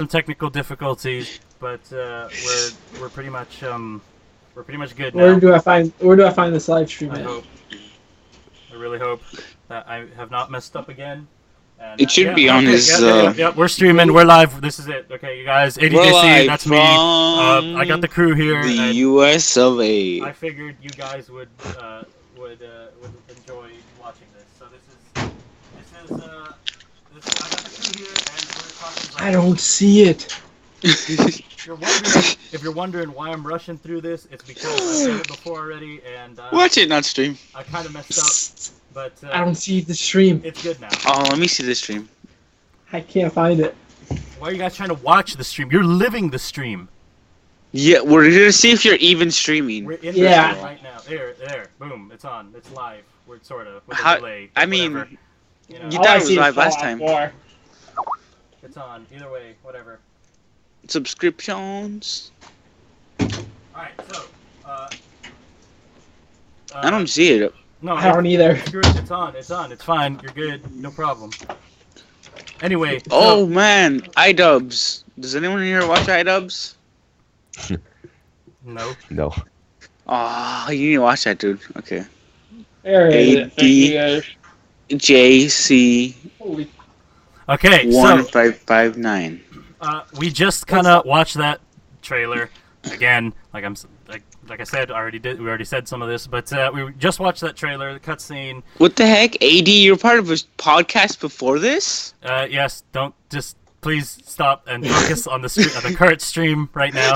some technical difficulties, but we're pretty much good now. Where do I find this live stream? I really hope that I have not messed up again. And, it should be on his. Yeah, we're streaming. We're live. This is it. Okay, you guys. A-Dee, that's me. I got the crew here. The U.S. of A. I figured you guys would enjoy watching this. So this is I got the crew here, and we're talking about. I don't see it. If you're wondering why I'm rushing through this, it's because I've done it before already, and watch it, not stream. I kind of messed up. But I don't see the stream. It's good now. Oh, let me see the stream. I can't find it. Why are you guys trying to watch the stream? You're living the stream. Yeah, we're gonna see if you're even streaming. We're in the stream right now. There, boom, it's on. It's live. We're sort of with a delay. I mean, whatever. You thought it was live last time. It's on. Either way, whatever. Subscriptions. Alright, so I don't see it. No, I don't either. It's on. It's fine. You're good. No problem. Anyway. Oh man, iDubbbz. Does anyone here watch iDubbbz? No. No. Oh, you need to watch that, dude. Okay. A-Dee JC. Okay. 1559. We just kind of watched that trailer again. Like I said, we already said some of this, but we just watched that trailer, the cutscene. What the heck, A-Dee? You're part of a podcast before this? Yes. Don't just please stop and focus on the current stream right now.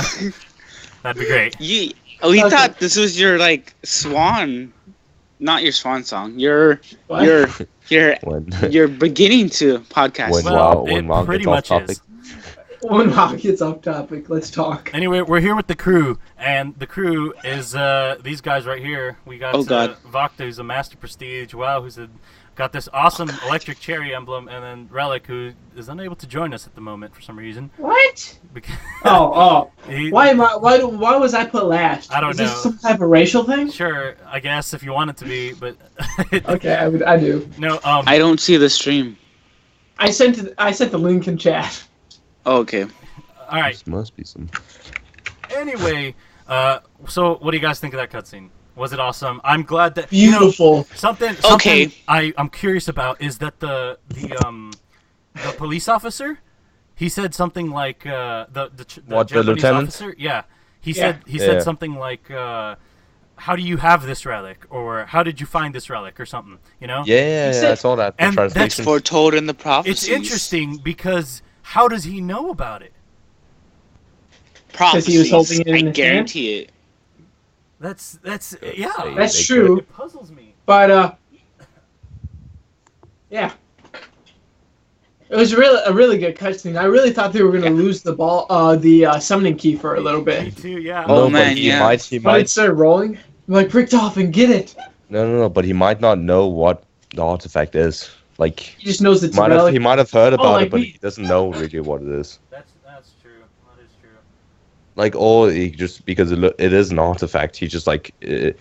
That'd be great. We thought this was your swan, not your swan song. Your beginning to podcast. It pretty much is. When Hawk gets off topic, let's talk. Anyway, we're here with the crew, and the crew is these guys right here. We got Vakta, who's a Master Prestige, WoW, who's got this awesome electric cherry emblem, and then Relic, who is unable to join us at the moment for some reason. What? Why was I put last? I don't know. Is this some type of racial thing? Sure, I guess if you want it to be, but okay, I do. No, I don't see the stream. I sent the link in chat. Oh, okay. All right. This must be some. Anyway, so what do you guys think of that cutscene? Was it awesome? I'm glad that beautiful. Something I'm curious about is that the police officer, he said something like the Japanese officer, he said something like how do you have this relic, or how did you find this relic, or something, Yeah, I saw that. And that's foretold in the prophecies. It's interesting because how does he know about it? Prophecies. He was holding it in his guarantee hand? That's That's true. It puzzles me. But yeah, it was a really good cutscene. I really thought they were gonna lose the summoning key for a little bit. Me too, yeah. Oh man, he might. When it started rolling, I'm like, Richtofen, and get it. No, but he might not know what the artifact is. He just knows it's a relic. He might have heard about it, but he doesn't know really what it is. That's true. That is true. Or he just because it is an artifact, he just they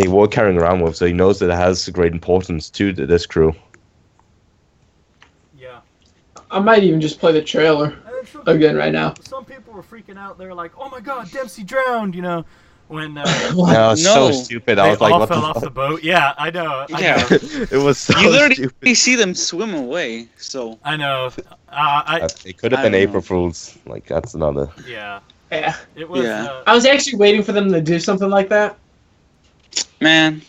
were carrying around with, so he knows that it has great importance to this crew. Yeah. I might even just play the trailer again right now. Some people were freaking out. They were like, "Oh my God, Dempsey drowned!" When no, it's so stupid. I was like, "What the fuck?" Fell off the boat. Yeah, I know. Yeah, it was so you literally stupid. see them swim away. So I know. It could have been April Fools. That's another. Yeah. Yeah. It was. Yeah. I was actually waiting for them to do something like that. Man,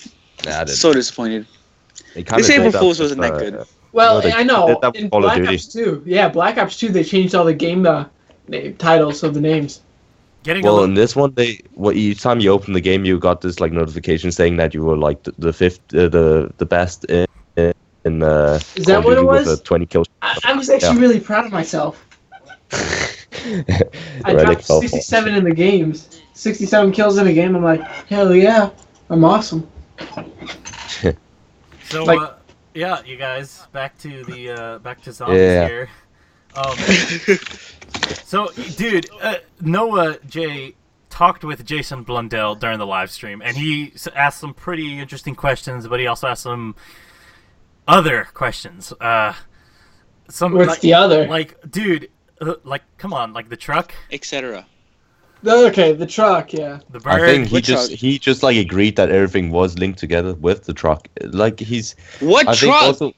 so disappointed. This April Fools wasn't that good. Well, I know. In Black Ops 2, Black Ops 2, they changed all the game titles of the names. In this one, each time you open the game, you got this notification saying that you were the best in Is that what it was? With 20 kills. I was actually really proud of myself. I dropped 67 in the games. 67 kills in a game. I'm like, hell yeah, I'm awesome. So you guys, back to zombies here. So, dude, Noah J talked with Jason Blundell during the live stream, and he asked some pretty interesting questions, but he also asked some other questions. What's the other? Dude, Like, come on, like the truck, etc. Okay, the truck, yeah. the bird. I think What he just like agreed that everything was linked together with the truck. Like he's. What I think truck? also.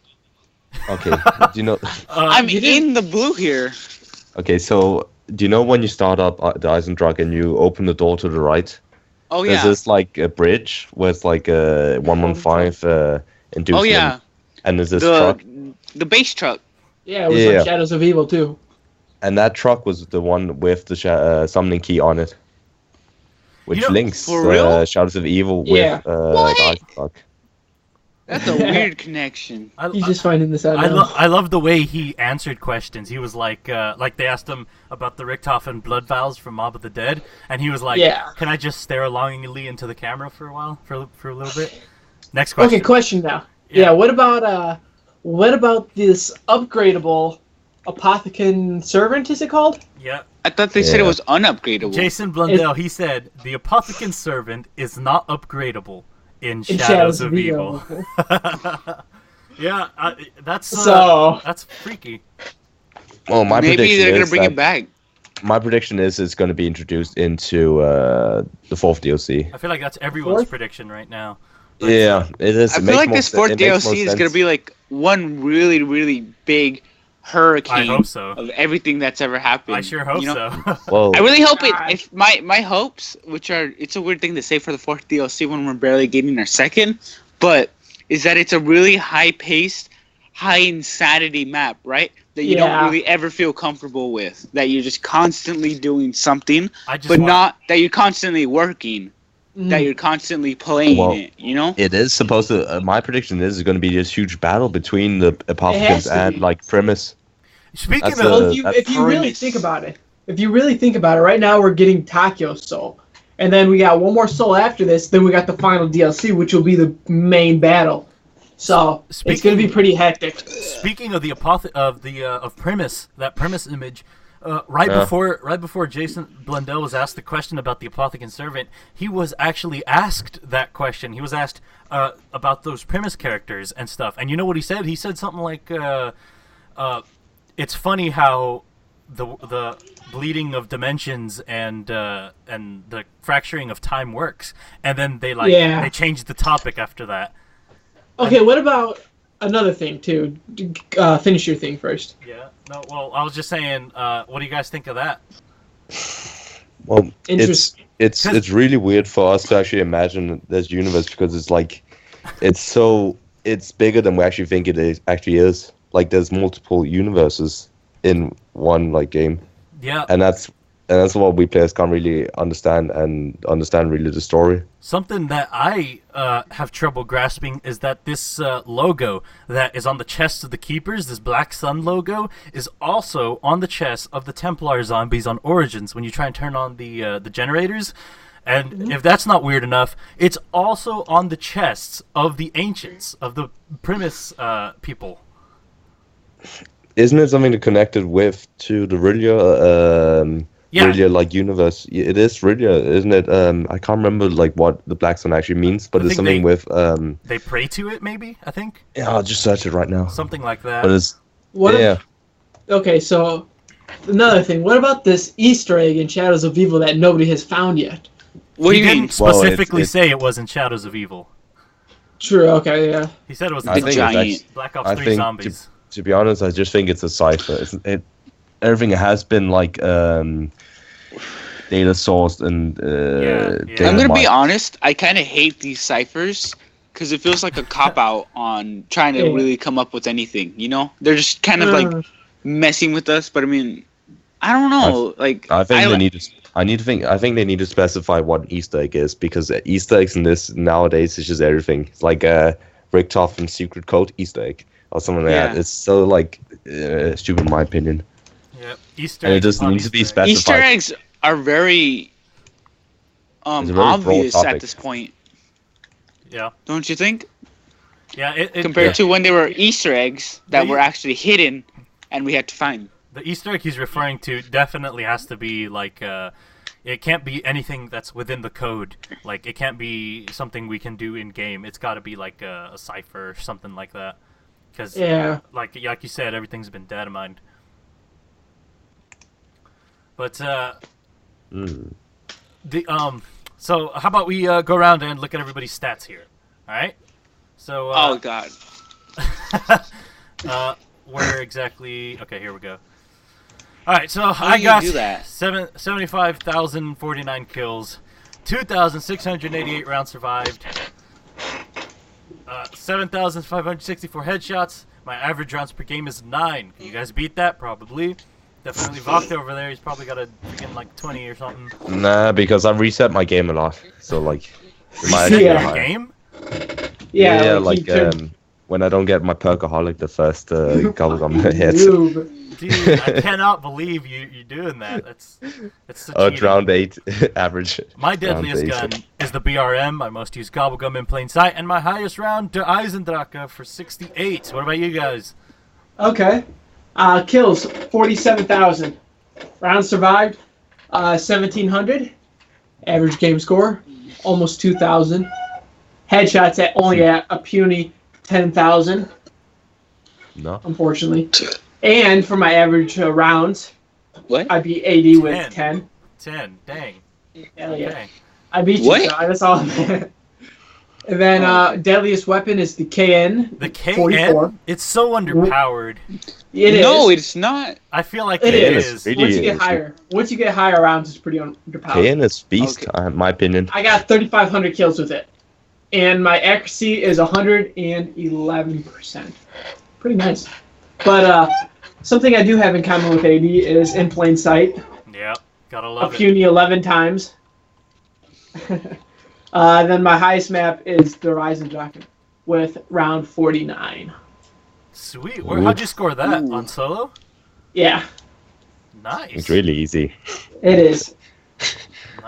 Okay, do you know? I'm in the blue here. Okay, so do you know when you start up the Eisen truck and you open the door to the right? Oh There's yeah. this like a bridge with like a 115 inducement. Oh yeah. And there's this truck. The base truck. Yeah, it was like Shadows of Evil too. And that truck was the one with the summoning key on it, which links for real? Shadows of Evil Yeah. with the Eisen truck. That's a weird connection. He's just finding this out now. I love the way he answered questions. He was like they asked him about the Richthofen blood vials from Mob of the Dead, and he was like, "Can I just stare longingly into the camera for a while, for a little bit?" Next question. Okay, question now. Yeah, what about this upgradable Apothecon Servant? Is it called? Yeah. I thought they said it was unupgradable. Jason Blundell, he said the Apothecon Servant is not upgradable in Shadows of Evil. Yeah, that's freaky. Well, my Maybe prediction they're gonna is bring that it back. My prediction is it's going to be introduced into the fourth DLC. I feel like that's everyone's prediction right now. But, yeah, it is. I feel like this fourth DLC is going to be like one really, really big hurricane I hope so. of everything that's ever happened. I sure hope so. Well, I really hope it. If my hopes, which are, it's a weird thing to say for the fourth DLC when we're barely getting our second, but is that it's a really high-paced, high insanity map, right? That you don't really ever feel comfortable with. That you're just constantly doing something, but not that you're constantly working. That you're constantly playing it, you know? It is supposed to. My prediction is going to be this huge battle between the Apothecons and like Primus. Speaking of, if you really think about it, right now we're getting Takio's soul, and then we got one more soul after this. Then we got the final DLC, which will be the main battle. So it's going to be pretty hectic. Speaking of the of Primus, that Primus image. Right before Jason Blundell was asked the question about the Apothecon Servant, he was actually asked that question. He was asked about those Primus characters and stuff. And you know what he said? He said something like, "It's funny how the bleeding of dimensions and the fracturing of time works." And then they changed the topic after that. Okay, what about another thing too? Finish your thing first. Yeah. No, well, I was just saying, what do you guys think of that? Well, it's really weird for us to actually imagine this universe because it's like, it's bigger than we actually think it actually is. Like, there's multiple universes in one like game. Yeah. And that's what we players can't really understand really the story. Something that I have trouble grasping is that this logo that is on the chests of the Keepers, this Black Sun logo, is also on the chests of the Templar zombies on Origins when you try and turn on the generators. And if that's not weird enough, it's also on the chests of the Ancients, of the Primus people. Isn't it something connected to the Rilia? Rilia like universe. It is Rilia, isn't it? I can't remember like what the Black Sun actually means, but it's something with they pray to it, maybe. I think. Yeah, I'll just search it right now. Something like that. But it's okay, so another thing. What about this Easter egg in Shadows of Evil that nobody has found yet? What do you mean? Specifically say it was in Shadows of Evil. True. Okay. Yeah. He said it was the giant Black Ops 3 zombies. To be honest, I just think it's a cipher. Everything has been like data sourced and I'm gonna be honest, I kind of hate these ciphers because it feels like a cop out on trying to really come up with anything, you know? They're just kind of like messing with us, but I mean, I don't know. I think they need to specify what an Easter egg is, because Easter eggs in this nowadays is just everything. It's like a Richthofen secret code Easter egg or something like that. It's so like stupid in my opinion. Yeah, Easter eggs. And it just needs to be specified. Easter eggs are very obvious at this point. Yeah. Don't you think? Yeah. Compared to when they were Easter eggs that were actually hidden and we had to find. The Easter egg he's referring to definitely has to be like it can't be anything that's within the code. Like, it can't be something we can do in game. It's got to be like a cipher or something like that. Because like you said, everything's been data mined. But so how about we go around and look at everybody's stats here? All right. So. Oh God. Where exactly? Okay, here we go. All right, so I got 75,049 kills, 2,688 rounds survived, 7,564 headshots. My average rounds per game is 9. Can you guys beat that? Probably. Definitely Vokta over there. He's probably got a freaking like 20 or something. Nah, because I reset my game a lot. So like, reset your game? Yeah, like when I don't get my perkaholic the first gobblegum hits. Dude, I cannot believe you're doing that. That's such cheating. Round 8 average. My deadliest gun is the BRM. My most used gobblegum in plain sight, and my highest round, Der Eisendrache for 68. What about you guys? Okay. Kills 47,000. Rounds survived 1,700. Average game score almost 2,000. Headshots only at a puny 10,000. No. Unfortunately. And for my average rounds, I beat A-Dee with 10. 10, dang. Hell yeah. Okay. I beat you, so that's all. And then deadliest weapon is the KN. The KN? 44. It's so underpowered. It is. No, it's not. I feel like it is. Really once you get higher rounds, it's pretty underpowered. KN is beast, in my opinion. I got 3,500 kills with it. And my accuracy is 111%. Pretty nice. But something I do have in common with A-Dee is in plain sight. Yeah, gotta love it. A puny 11 times. Then my highest map is the Eisendrache with round 49. Sweet. How'd you score that? On solo? Yeah. Nice. It's really easy. It is. Nice.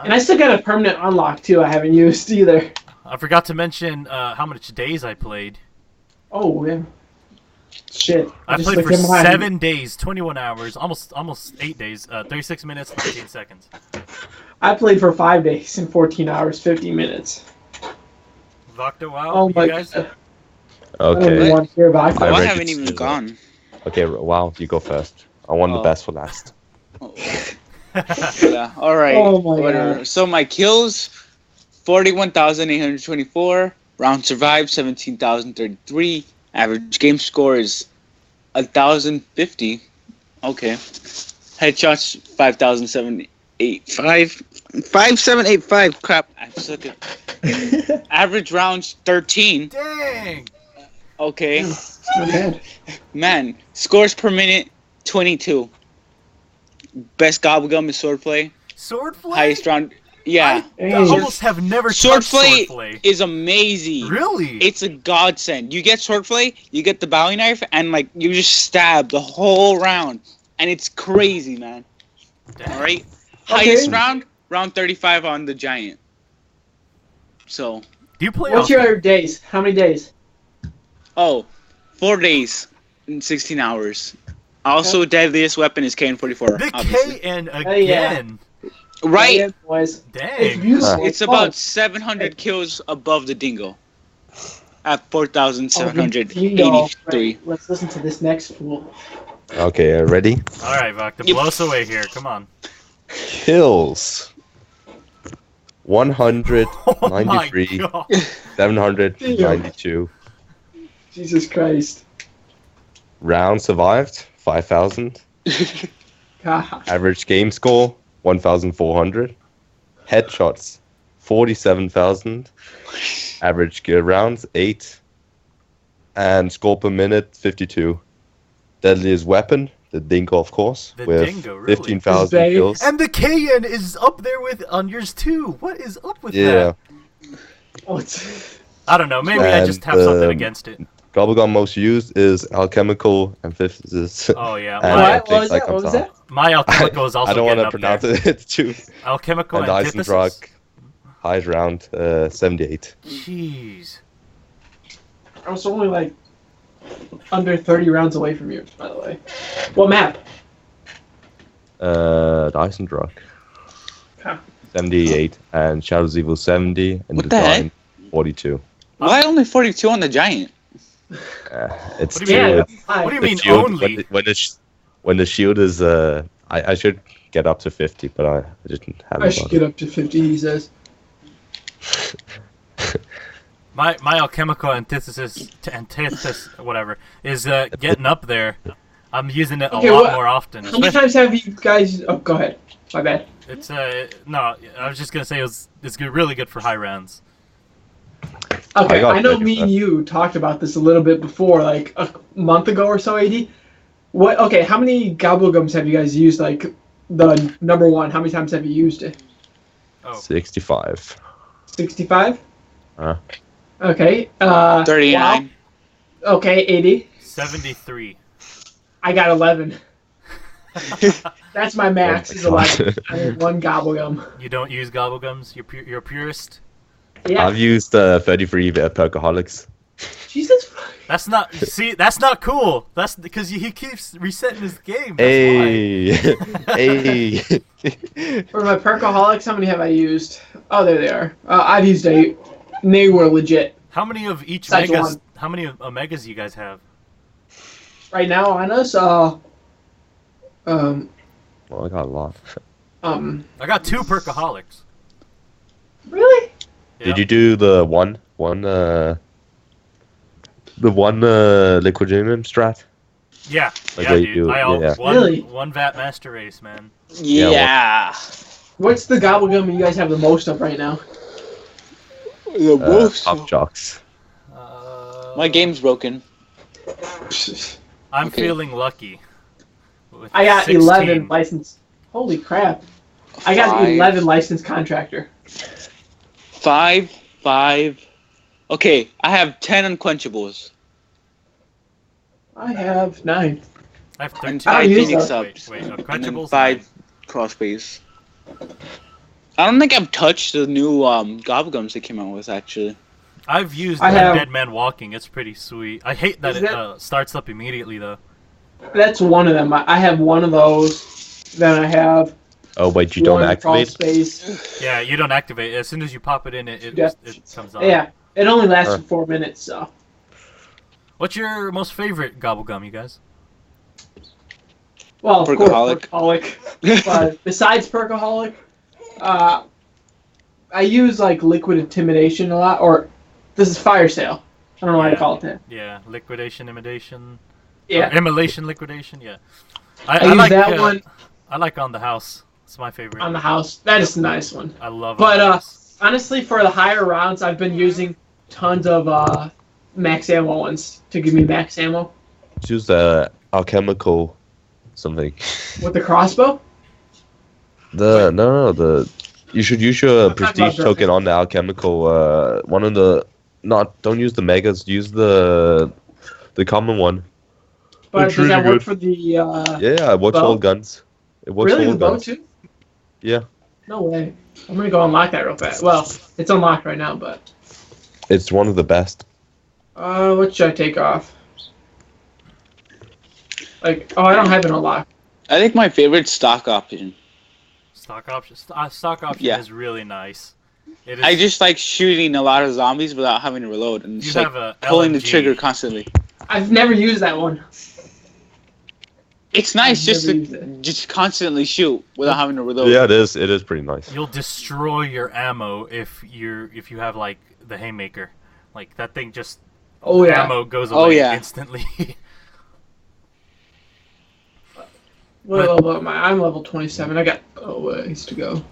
And I still got a permanent unlock too I haven't used either. I forgot to mention how much days I played. Oh, yeah. Shit. I played for 7 days, 21 hours, almost 8 days, 36 minutes, 19 seconds. I played for 5 days and 14 hours, 50 minutes. Vokta, wow. Oh my guys? God. Okay. I haven't even gone. Okay, wow, you go first. I want the best for last. Yeah, alright. Oh my God. So my kills, 41,824. Rounds survived, 17,033. Average game score is 1,050. Okay. Headshots, 5,785. 5,785. Crap, I suck it. Average rounds, 13. Dang. Okay. Not bad. Man, scores per minute, 22. Best gobblegum is swordplay. Swordplay? Highest round. Yeah. I almost have never touched swordplay. Is amazing. Really? It's a godsend. You get swordplay, you get the Bowie knife, and like you just stab the whole round, and it's crazy, man. Damn. All right. Highest round 35 on the giant. So. Do you play? What's your days? How many days? Oh, 4 days and 16 hours. Also, deadliest weapon is KN-44. The obviously. KN again. Right. Yeah, boys. Dang. It's about 700 kills above the dingo. At 4,783. Let's listen to this next fool. Okay, ready? All right, Vokta, blow us away here. Come on. Kills. 193. 792. Jesus Christ. Round survived. 5,000. God. Average game score. 1,400. Headshots, 47,000. Average gear rounds, 8. And score per minute, 52. Deadliest weapon, the dingo, of course, with dingo, really? 15,000 kills. And the KN is up there on yours too. What is up with that? I don't know. Maybe I just have something against it. Gobblegum most used is alchemical emphasis. Oh yeah. What was that? My alchemical is also. I don't want to pronounce it. It's too. Alchemical and Eisendrache, highest round 78. Jeez. I was only like under 30 rounds away from you, by the way. What map? The Eisendrache. 78 and Shadow's Evil 70 and what the heck? 42. Why only 42 on the giant? It's what do you mean only? When the shield is I should get up to 50, but I didn't have. I should get up to 50. He says. My alchemical antithesis, whatever, is getting up there. I'm using it a lot more often. How many times have you guys? Oh, go ahead. My bad. It's no. I was just gonna say it's good, really good for high rounds. Okay, I know me and you talked about this a little bit before, like a month ago or so, A-Dee. What? Okay, how many gobblegums have you guys used? Like the number one. How many times have you used it? Oh. 65. 65. Okay. 39. Wow. Okay, 80. 73. I got 11. That's my max. Is 11. I have one gobblegum. You don't use gobblegums? You're a purist? Yeah. I've used 33 Perkaholics. Jesus. That's not. See, that's not cool. That's because he keeps resetting his game. That's Hey, hey. For my Perkaholics, how many have I used? Oh, there they are. I've used 8. And they were legit. How many of each Besides megas? one. How many omegas do you guys have? Right now on us, Well, I got a lot. I got 2 Perkaholics. Really? Yeah. Did you do the one liquidinium strat? Yeah, Like yeah, what you dude. do, yeah. Really? One vat master race, man. Yeah. What's the gobblegum you guys have the most of right now? The most. Pop jocks. My game's broken. I'm Okay. feeling lucky. With I got 16. 11 licensed. Holy crap! I got 5. 11 licensed contractor. 5. Okay, I have 10 unquenchables. I have 9. I have And 13. 5 use Phoenix those. subs. Wait, And then unquenchables? 5 crossbows. I don't think I've touched the new gobblegums they came out with, actually. I've used I have- Dead Man Walking. It's pretty sweet. I hate that Is it starts up immediately, though. That's one of them. I have one of those. Then I have Oh wait, you don't one crawl activate? space. Yeah, you don't activate it. As soon as you pop it in, it Yeah. comes on. Yeah, it only lasts for 4 minutes. So What's your most favorite gobblegum, you guys? well, of Perkaholic. course, Perkaholic. But besides Perkaholic, I use like Liquid Intimidation a lot, or this is Fire Sale. I don't know why I call it that. Yeah, liquidation, immolation. Yeah, Immolation, liquidation. Yeah. I use like that one I like On the House. It's my favorite. on the house. That is a nice one. I love. But On the House. honestly, for the higher rounds, I've been using tons of max ammo ones to give me max ammo Choose the alchemical something. with the crossbow. You should use your I'm talking prestige about token on the alchemical one of the don't use the megas, use the common one. But It's does that really work good. for the? Yeah, it works bow? all guns. It works Really, all the bow guns. too? Yeah. No way. I'm gonna go unlock that real fast. Well, it's unlocked right now, but It's one of the best. what should I take off? Like, I don't have it unlocked. I think my favorite stock option. Stock option. Stock option Yeah. is really nice. It is, I just like shooting a lot of zombies without having to reload and You just like have a pulling the LMG. trigger constantly. I've never used that one. It's nice I've just never used to it. just constantly shoot without having to reload. Yeah, it is. It is pretty nice. You'll destroy your ammo if you have like the haymaker. Like that thing just Oh yeah. ammo goes Oh, away yeah. instantly. What level am I? I'm level 27. I got ways to go. All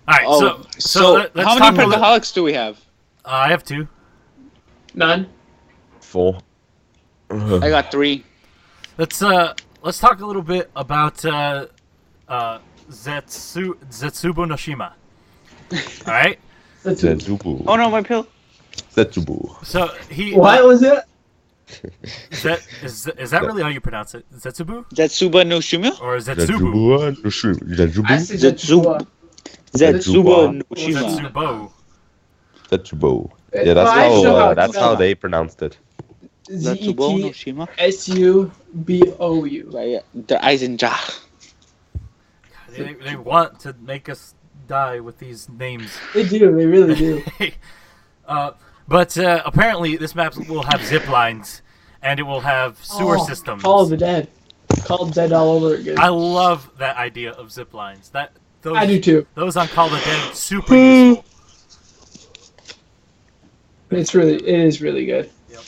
right, Oh, so let's how talk many a li- Perkaholics do we have? I have 2. None. 4. I got 3. Let's talk a little bit about Zetsubo no Shima. All right. That's it. Zetsubu. Oh no, my pill. Zetsubu. So he What was it? is that really how you pronounce it? Zetsubu Zetsuba no Shima? or Zetsubu? I said Zetsubo. Zetsuba. Zetsuba no Shima. Zetsubo. Zetsubo. Yeah, Well, I should know how it's that's how spelled. they pronounced it. Zetsubo no Shima. Zetsubou. Right, the Eisenjach. They want to make us die with these names. They do. They really do. But apparently this map will have zip lines, and it will have sewer systems. Call of the Dead. Call of Dead all over again. I love that idea of zip lines. I do too. Those on Call of Dead, super useful. It is really good. Yep.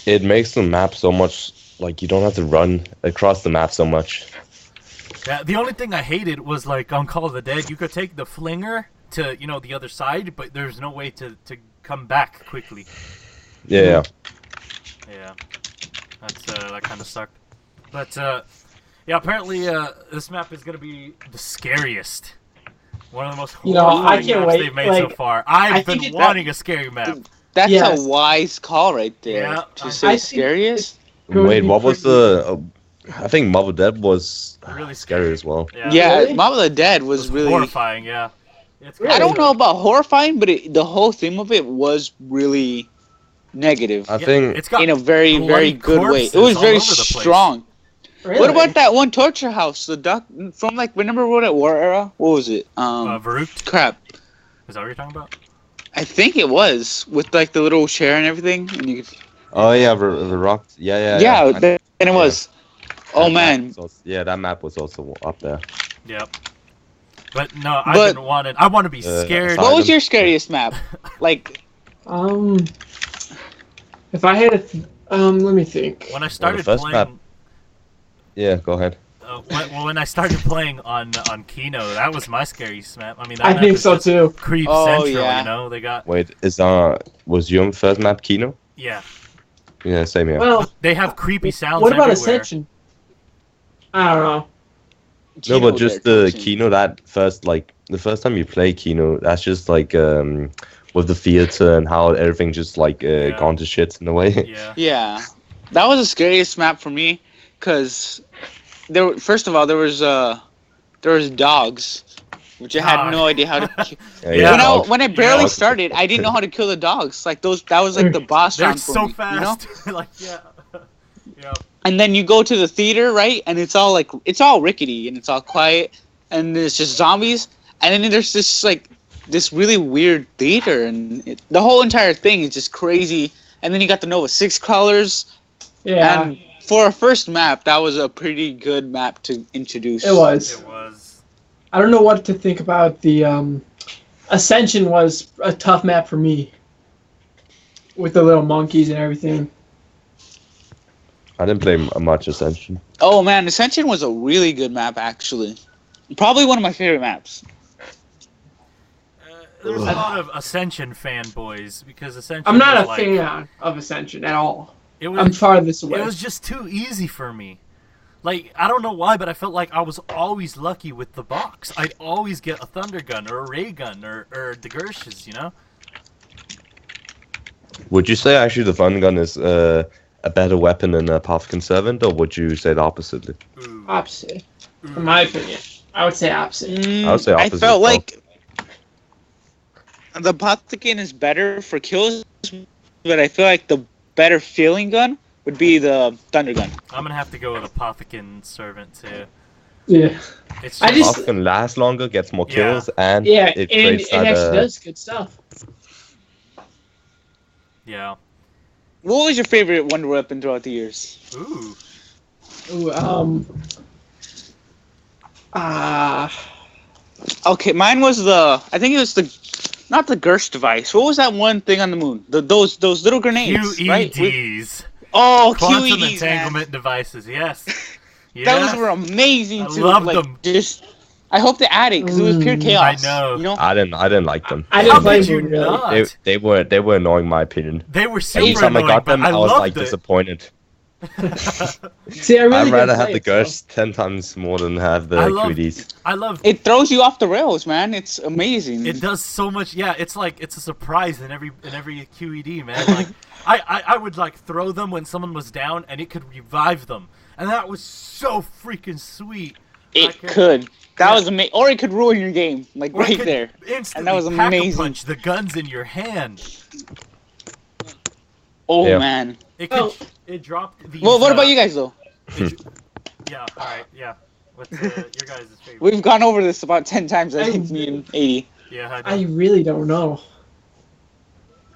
It makes the map so much, like, you don't have to run across the map so much. Yeah, the only thing I hated was, like, on Call of the Dead, you could take the flinger to, the other side, but there's no way to come back quickly. Yeah. Yeah. That kind of sucked. But, yeah, apparently, this map is going to be the scariest. One of the most horrifying maps they've made so far. I've been wanting a scary map. That's a wise call right there. Yeah, to say scariest. Wait, what was the... I think Mob of the Dead was really scary as well. Yeah, really? Mob of the Dead was really... horrifying, yeah. I don't know about horrifying, but the whole theme of it was really negative. I think... It's got in a very, very good way. It was very strong. Really? What about that one torture house? The duck from, like, remember what at War Era? What was it? Varuk? Crap. Is that what you're talking about? I think it was with, like, the little chair and everything. And you could... Oh yeah, the rock. Yeah. And it was. Oh man. That map was also up there. Yep. But no, I want to be scared. What was your scariest map? Like, if I had let me think. When I started playing. Yeah, go ahead. When I started playing on Kino, that was my scariest map. I mean, that I map think is so just too. Creep Oh, Central, yeah. They got. Wait, was your first map Kino? Yeah. Yeah, same here. Well, They have creepy sounds. what about everywhere. Ascension? I don't know. No, but just the Kino, the first time you play Kino, that's just like with the theater and how everything just like gone to shit in a way. Yeah. Yeah, that was the scariest map for me, cause first of all there was dogs, which I had no idea how to. When I barely started, I didn't know how to kill the dogs. Like that was like the boss They're round for so me. fast. You know? Like yeah. And then you go to the theater, right? And it's all rickety and it's all quiet, and there's just zombies. And then there's this really weird theater, and the whole entire thing is just crazy. And then you got the Nova 6 crawlers. Yeah. And for a first map, that was a pretty good map to introduce. It was. It was. I don't know what to think about the Ascension was a tough map for me. With the little monkeys and everything. I didn't play much Ascension. Oh man, Ascension was a really good map actually. Probably one of my favorite maps. There's a lot of Ascension fanboys because Ascension. I'm not was a fan of Ascension at all. I'm I'm farthest away. It was just too easy for me. Like, I don't know why, but I felt like I was always lucky with the box. I'd always get a Thunder Gun or a Ray Gun or the Gershes, Would you say actually the Thunder Gun is a better weapon than a Pathfinder Servant, or would you say the opposite? Opposite. In my opinion. I would say opposite. I would say opposite. I felt like the Pathfinder is better for kills, but I feel like the better feeling gun would be the Thunder Gun. I'm gonna have to go with Apothecary Servant too. Yeah. It's I just Apothecary lasts longer, gets more kills, and it creates actually does good stuff. Yeah. What was your favorite Wonder Weapon throughout the years? Ooh. Okay, mine was I think it was not the Gersh device. What was that one thing on the moon? Those little grenades, right? QEDs. Oh, Quantum QEDs, entanglement man. devices. Yes. Those were amazing too. I loved them. I hope they add it because it was pure chaos. I know. I didn't like them. I didn't How play did you them really. not? They were annoying, in my opinion. They were super Every time annoying, I got them, but I was loved like it. disappointed. See, I really I'd rather didn't have play the it, Gersh 10 times more than have the QEDs. I love It throws you off the rails, man. It's amazing. It does so much. Yeah, it's like it's a surprise in every QED, man. Like I would like throw them when someone was down, and it could revive them, and that was so freaking sweet. It could. That was amazing. Or it could ruin your game, like right there. Instantly And that was pack a amazing. punch the guns in your hand. Oh Yeah. man. It could. It dropped the. Well, what about you guys though? Yeah. All right. Yeah. What's your guys' favorite? We've gone over this about 10 times. I think me and A-Dee. Yeah. I really don't know.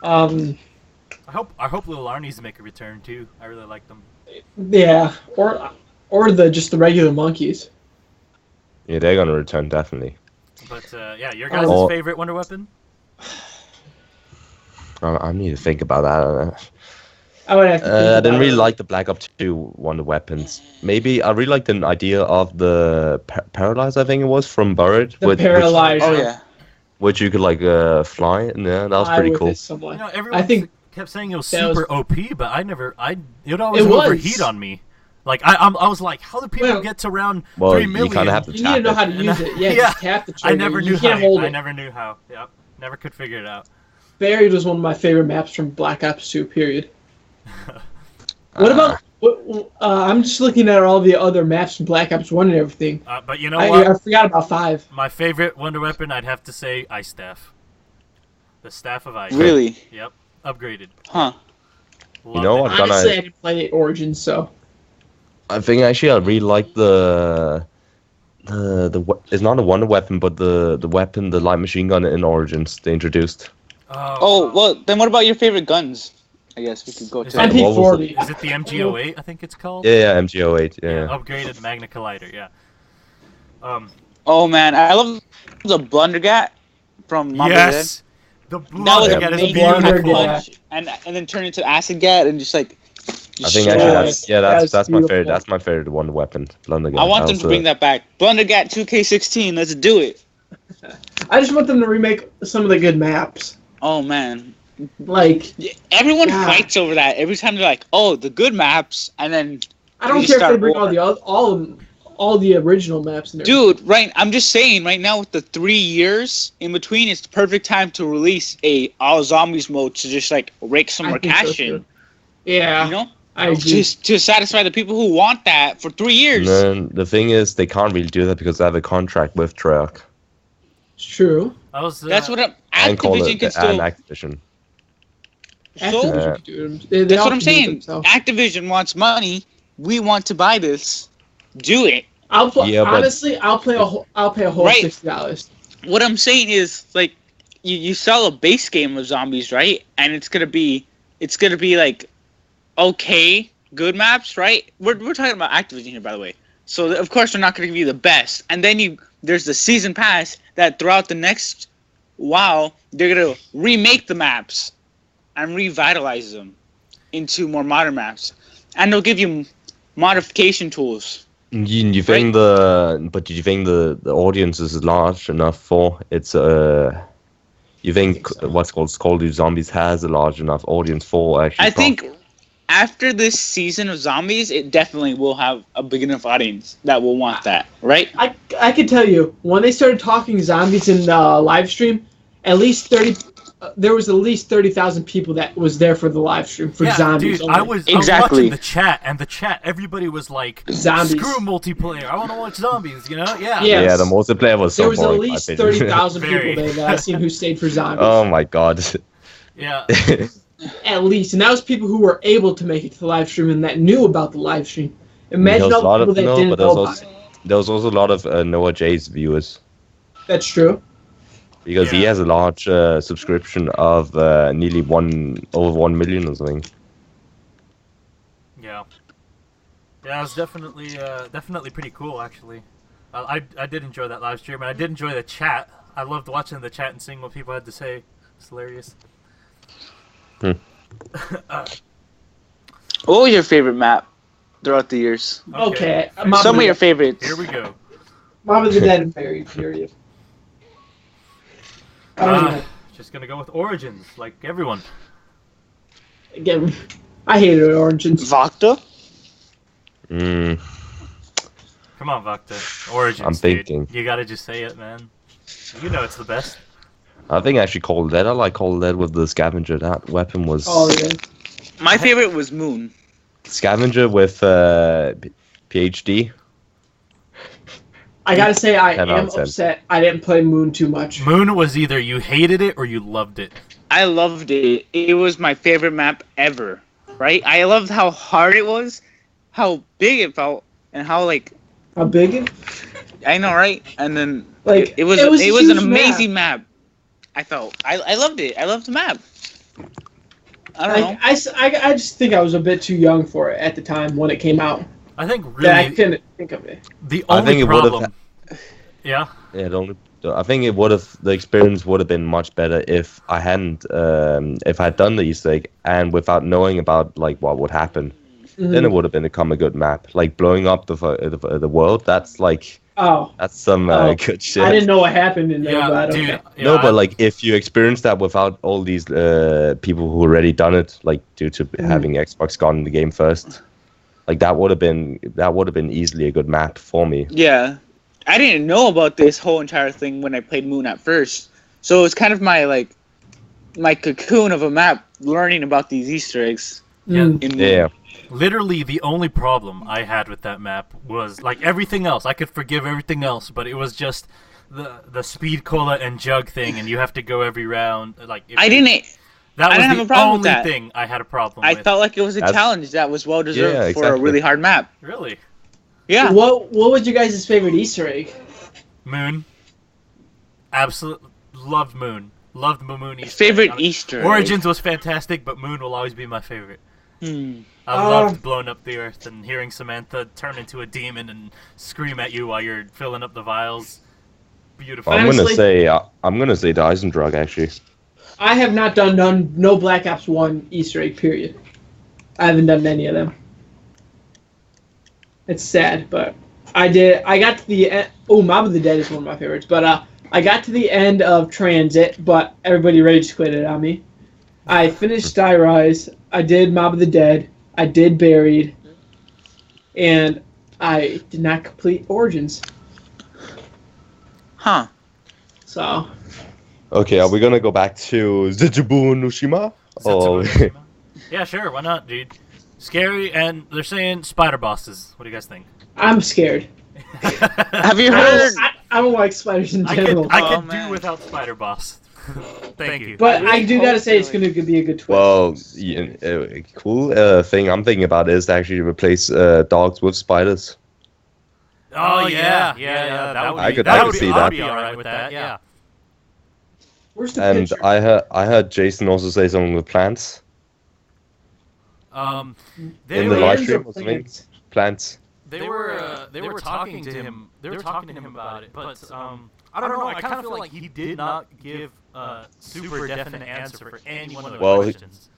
I hope Little Arnie's make a return too. I really like them. Yeah. Or Or just the regular monkeys. Yeah, they're gonna return definitely. But yeah, your guys' favorite wonder weapon? I need to think about that. I would have to think I didn't really it. like the Black Ops 2 wonder weapons. Maybe I really liked the idea of the Paralyze, I think it was, from Buried. The Paralyze. Oh yeah. Which you could like fly, and yeah, that was pretty cool. You know, everyone kept saying it was super OP, but it always overheat on me. Like I was like, how do people get to around 3 million? You kind of have to tap it. You need to know how to use it. Yeah, just tap the trigger. I never knew how. I never knew how. Yep, never could figure it out. Buried was one of my favorite maps from Black Ops 2. Period. What about? I'm just looking at all the other maps from Black Ops 1 and everything. But you know what? I forgot about 5. My favorite wonder weapon, I'd have to say, Ice Staff. The Staff of Ice. Really? Yep. Upgraded. Huh. You know what? Honestly, I didn't play Origins, so. I think actually I really like the it's not a wonder weapon, but the weapon, the light machine gun in Origins they introduced. Oh well, then what about your favorite guns? I guess we could go to MP40. Is it the MG08? I think it's called. Yeah, MG08. Yeah. Upgraded Magna Collider. Yeah. Oh man, I love the Blundergat from Mamba Yes. The Blundergat is beautiful. And then turn into Acid Gat and just like. I think actually that's my favorite. That's my favorite wonder weapon, Blundergat. I want them to bring that back. Blundergat 2K16. Let's do it. I just want them to remake some of the good maps. Oh man. Like everyone fights over that every time. They're like, "Oh, the good maps," and then I don't care if they bring all the original maps in there. Dude, right? I'm just saying, right now with the 3 years in between, it's the perfect time to release a all zombies mode to just like rake some more cash in. Yeah, you know, just to satisfy the people who want that for 3 years. And then the thing is, they can't really do that because they have a contract with Treyarch. It's true. That's what Activision can still. And Activision. So, that's what I'm saying. Activision wants money. We want to buy this. Do it. Honestly, I'll pay a whole $60. What I'm saying is, like, you sell a base game of zombies, right? And it's gonna be like, okay, good maps, right? We're talking about Activision here, by the way. So of course they're not gonna give you the best. And then there's the season pass that throughout the next WoW they're gonna remake the maps and revitalize them into more modern maps, and they'll give you modification tools. You think do you think the audience is large enough for it's you think so. What's called Call of Duty Zombies has a large enough audience for actually? I think after this season of zombies, it definitely will have a big enough audience that will want that, right? I can tell you when they started talking zombies in the live stream, there was at least 30,000 people that was there for the live stream for zombies. Dude, I was watching the chat, and everybody was like, zombies. Screw multiplayer, I want to watch zombies, you know? Yeah. Yes. Yeah, the multiplayer was so there was boring, at least 30,000 people there that I've seen who stayed for zombies. Oh my god. Yeah. At least, and that was people who were able to make it to the live stream and that knew about the live stream. Imagine all the people that didn't know about it. There was also a lot of Noah J's viewers. That's true. Because he has a large subscription of nearly over 1 million or something. Yeah. Yeah, it was definitely pretty cool, actually. I did enjoy that live stream, and I did enjoy the chat. I loved watching the chat and seeing what people had to say. It's hilarious. What was your favorite map throughout the years? Okay. Some of your favorites. Here we go. Mom of the Dead and Buried, period. Just gonna go with Origins, like everyone. Again, I hated Origins. Vakta? Come on, Vakta. Origins, I'm thinking. Dude. You gotta just say it, man. You know it's the best. I think actually Cold Dead. I like Cold Dead with the Scavenger. That weapon was... Oh, yeah. My favorite was Moon. Scavenger with PhD. I gotta say, I am upset I didn't play Moon too much. Moon was either you hated it or you loved it. I loved it. It was my favorite map ever, right? I loved how hard it was, how big it felt, and how, like... How big it? I know, right? And then, like, it was an amazing map. I felt. I loved it. I loved the map. I don't know. I just think I was a bit too young for it at the time when it came out. I think that I really couldn't think of it. the only problem. Yeah. Yeah, I think it would have the experience would have been much better if I hadn't if I had done the Easter egg and without knowing about like what would happen. Then it would have become a good map. Like blowing up the world. That's like that's some good shit. I didn't know what happened in there, but dude, okay. yeah, No, but like if you experience that without all these people who already done it, like due to having Xbox gone in the game first, like that would have been easily a good map for me. Yeah, I didn't know about this whole entire thing when I played Moon at first, so it's kind of my cocoon of a map, learning about these Easter eggs. In Moon. Yeah. Literally, the only problem I had with that map was like everything else. I could forgive everything else, but it was just the speed cola and jug thing, and you have to go every round. Like I didn't have a problem with that. Thing I had a problem I with. felt like it was a challenge that was well deserved for a really hard map. Really? Yeah. What was your guys' favorite Easter egg? Moon. Absolutely loved Moon. Loved Moon Easter Favorite egg. Easter Origins egg. was fantastic, but Moon will always be my favorite. I loved blowing up the earth and hearing Samantha turn into a demon and scream at you while you're filling up the vials. Beautiful. I'm gonna say the Eisendrug actually. I have not done no Black Ops 1 Easter egg, period. I haven't done any of them. It's sad, but I did. I got to the end. Oh, Mob of the Dead is one of my favorites, but I got to the end of Transit, but everybody rage quitted on me. I finished Die Rise. I did Mob of the Dead. I did Buried. And I did not complete Origins. Huh. So. Okay, are we gonna go back to Zetsubu Nushima? Oh. Yeah, sure. Why not, dude? Scary, and they're saying spider bosses. What do you guys think? I'm scared. Have you heard? I don't like spiders in general. I could do without spider boss. Thank you. But I do gotta say it's gonna be a good twist. Well, cool thing I'm thinking about is to actually replace dogs with spiders. Oh yeah. That would I be, could see that. I'd be alright with that. Yeah. Where's the And picture? I heard Jason also say something with plants. They In were the live Plants stream or or something. plants? Plants. They were talking to him. They were talking to him about it, but I don't know. I kind of feel like he did not give a super definite answer for any one of the questions.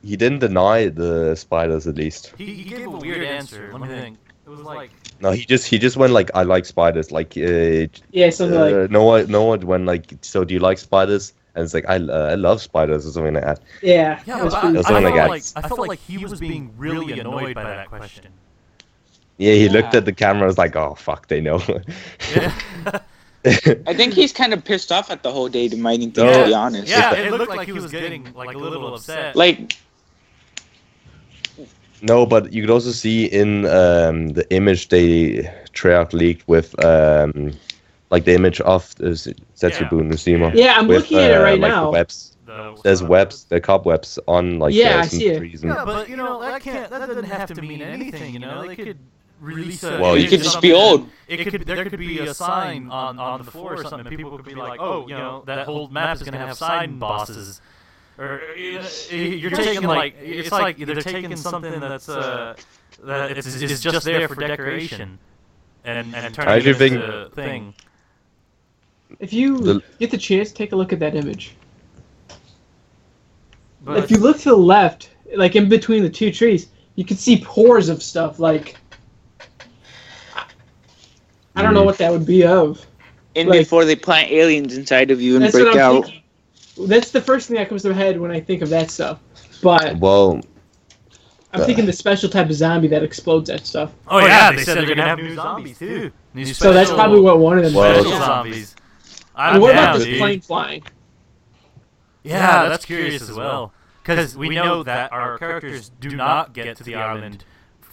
He didn't deny the spiders at least. He gave a weird answer. Let me think. It was like No, he just went like I like spiders. Like Yeah, something like. no one went like so do you like spiders? And it's like I love spiders or something like that. Yeah. yeah. that's But pretty- I felt like he was being really annoyed by that question. Yeah, he looked at the camera and was like, oh fuck, they know. Yeah. I think he's kind of pissed off at the whole data mining thing, to be honest. Yeah, it looked like he was getting like a little upset. Like, No, but you could also see in the image they Treyarch leaked with like the image of Zetsubu Nushima. Yeah, I'm with, looking at it right like now. The webs. There's webs, the cobwebs on like Yeah, I some see it. trees. And, Yeah, but you know that doesn't have to mean anything. You know, they could release a. Well, it could just be old. There could be a sign on the floor or something, and people could be like, oh, you know, that whole map is gonna have sign bosses. Or you're taking like it's like they're taking something that's that is just there for decoration, and turning it into a thing. If you get the chance, take a look at that image. But If you look to the left, like in between the two trees, you can see pores of stuff. Like I don't know what that would be of. And Like- before they plant aliens inside of you and That's break what I'm out. thinking. That's the first thing that comes to my head when I think of that stuff. But well, I'm thinking the special type of zombie that explodes that stuff. oh yeah, they said they're gonna have new zombies too. New So that's probably what one of them Well, is. special zombies. And I'm what down, about this dude. plane flying? Yeah, that's curious as well. Because we know that our characters do not get to the island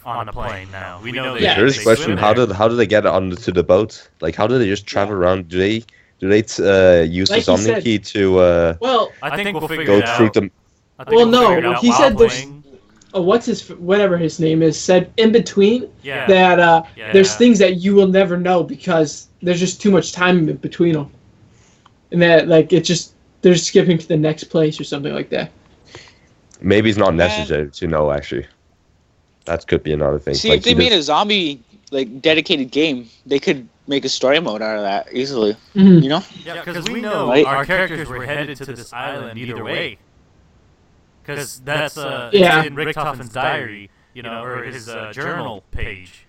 on a plane now. We know they. Yeah. here's they a question: swim how there. did they get onto the boat? Like, how do they just travel around? Do they use Like the you Somni said- key to Well, I think we'll figure go it out. through them? I think Well, we'll no, figure it out he while said there's- playing. whatever his name is, said in between Yeah. that Yeah. there's things that you will never know because there's just too much time in between them, and that like it's just they're skipping to the next place or something like that. Maybe it's not necessary to know actually. That could be another thing. See, like, if they made a zombie like dedicated game, they could make a story mode out of that easily. Mm-hmm. You know? Yeah, because we know our characters were headed to this island either way. Because that's in Richtofen's diary, or his journal page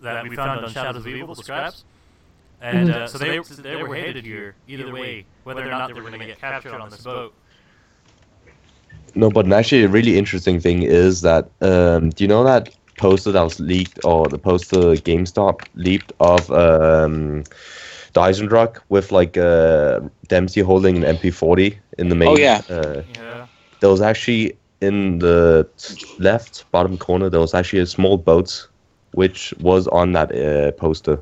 that we found on Shadows of Evil scraps. And so they were headed here either way, whether or not they were going to get captured on this boat. No, but actually a really interesting thing is that, do you know that poster that was leaked, or the poster GameStop leaked of the Eisendrache with like Dempsey holding an MP40 in the main? Oh, yeah. There was actually, in the left bottom corner, there was actually a small boat which was on that poster.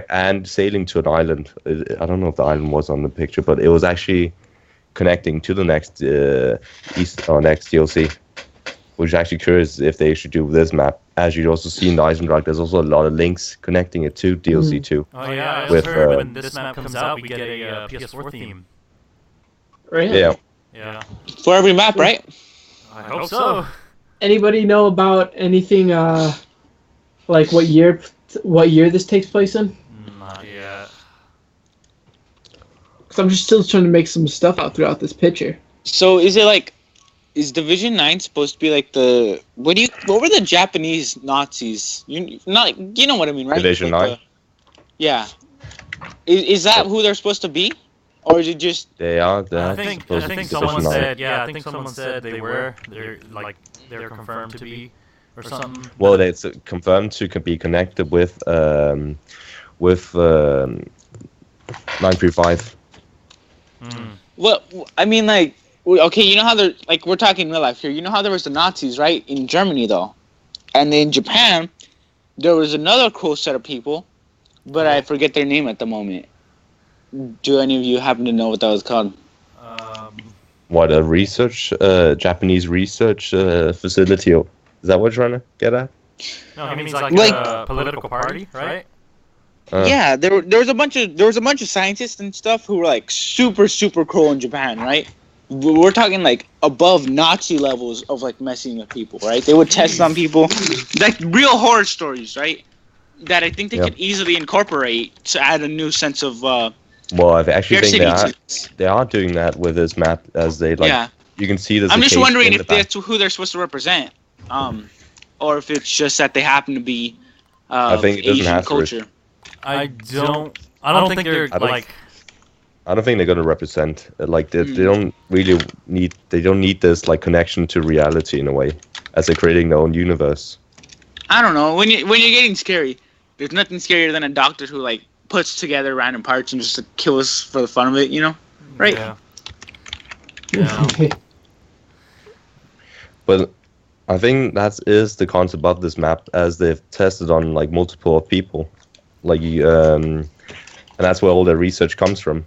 And sailing to an island. I don't know if the island was on the picture, but it was actually connecting to the next next DLC. Which is actually curious if they should do with this map. As you also see in the Eisendrache, there's also a lot of links connecting it to DLC 2. Oh yeah, I heard when this map comes out, we get a PS4 theme. Really? Yeah. For every map, right? I hope so. Anybody know about anything like what year this takes place in? Not yet. Because I'm just still trying to make some stuff out throughout this picture. So is it like, is Division 9 supposed to be like the what were the Japanese Nazis? You know what I mean, right? Division like 9. Yeah. Is that who they're supposed to be? Or is it just They are. I think someone said. Yeah, I think someone said they're confirmed to be, or something. Well, it's confirmed to be connected with 935. Well, I mean, like, okay, you know how they're like, we're talking real life here. You know how there was the Nazis, right, in Germany though, and in Japan, there was another cool set of people, but I forget their name at the moment. Do any of you happen to know what that was called? What, a Japanese research facility? Is that what you're trying to get at? No, he means like a political party, right? Yeah, there was a bunch of scientists and stuff who were like super cool in Japan, right? We're talking like above Nazi levels of like messing with people, right? They would test on people, like real horror stories, right? That I think they could easily incorporate to add a new sense of. Well, I actually think they are doing that with this map, as they like. Yeah. You can see this. I'm just wondering if that's who they're supposed to represent, or if it's just that they happen to be. I think it doesn't Asian have culture. I don't think they're like. I don't think they're gonna represent like they don't really need this like connection to reality in a way, as they're creating their own universe. I don't know. When you're getting scary, there's nothing scarier than a doctor who like puts together random parts and just like, kills for the fun of it, you know? Right? Yeah. But I think that is the concept of this map, as they've tested on like multiple people, like and that's where all their research comes from.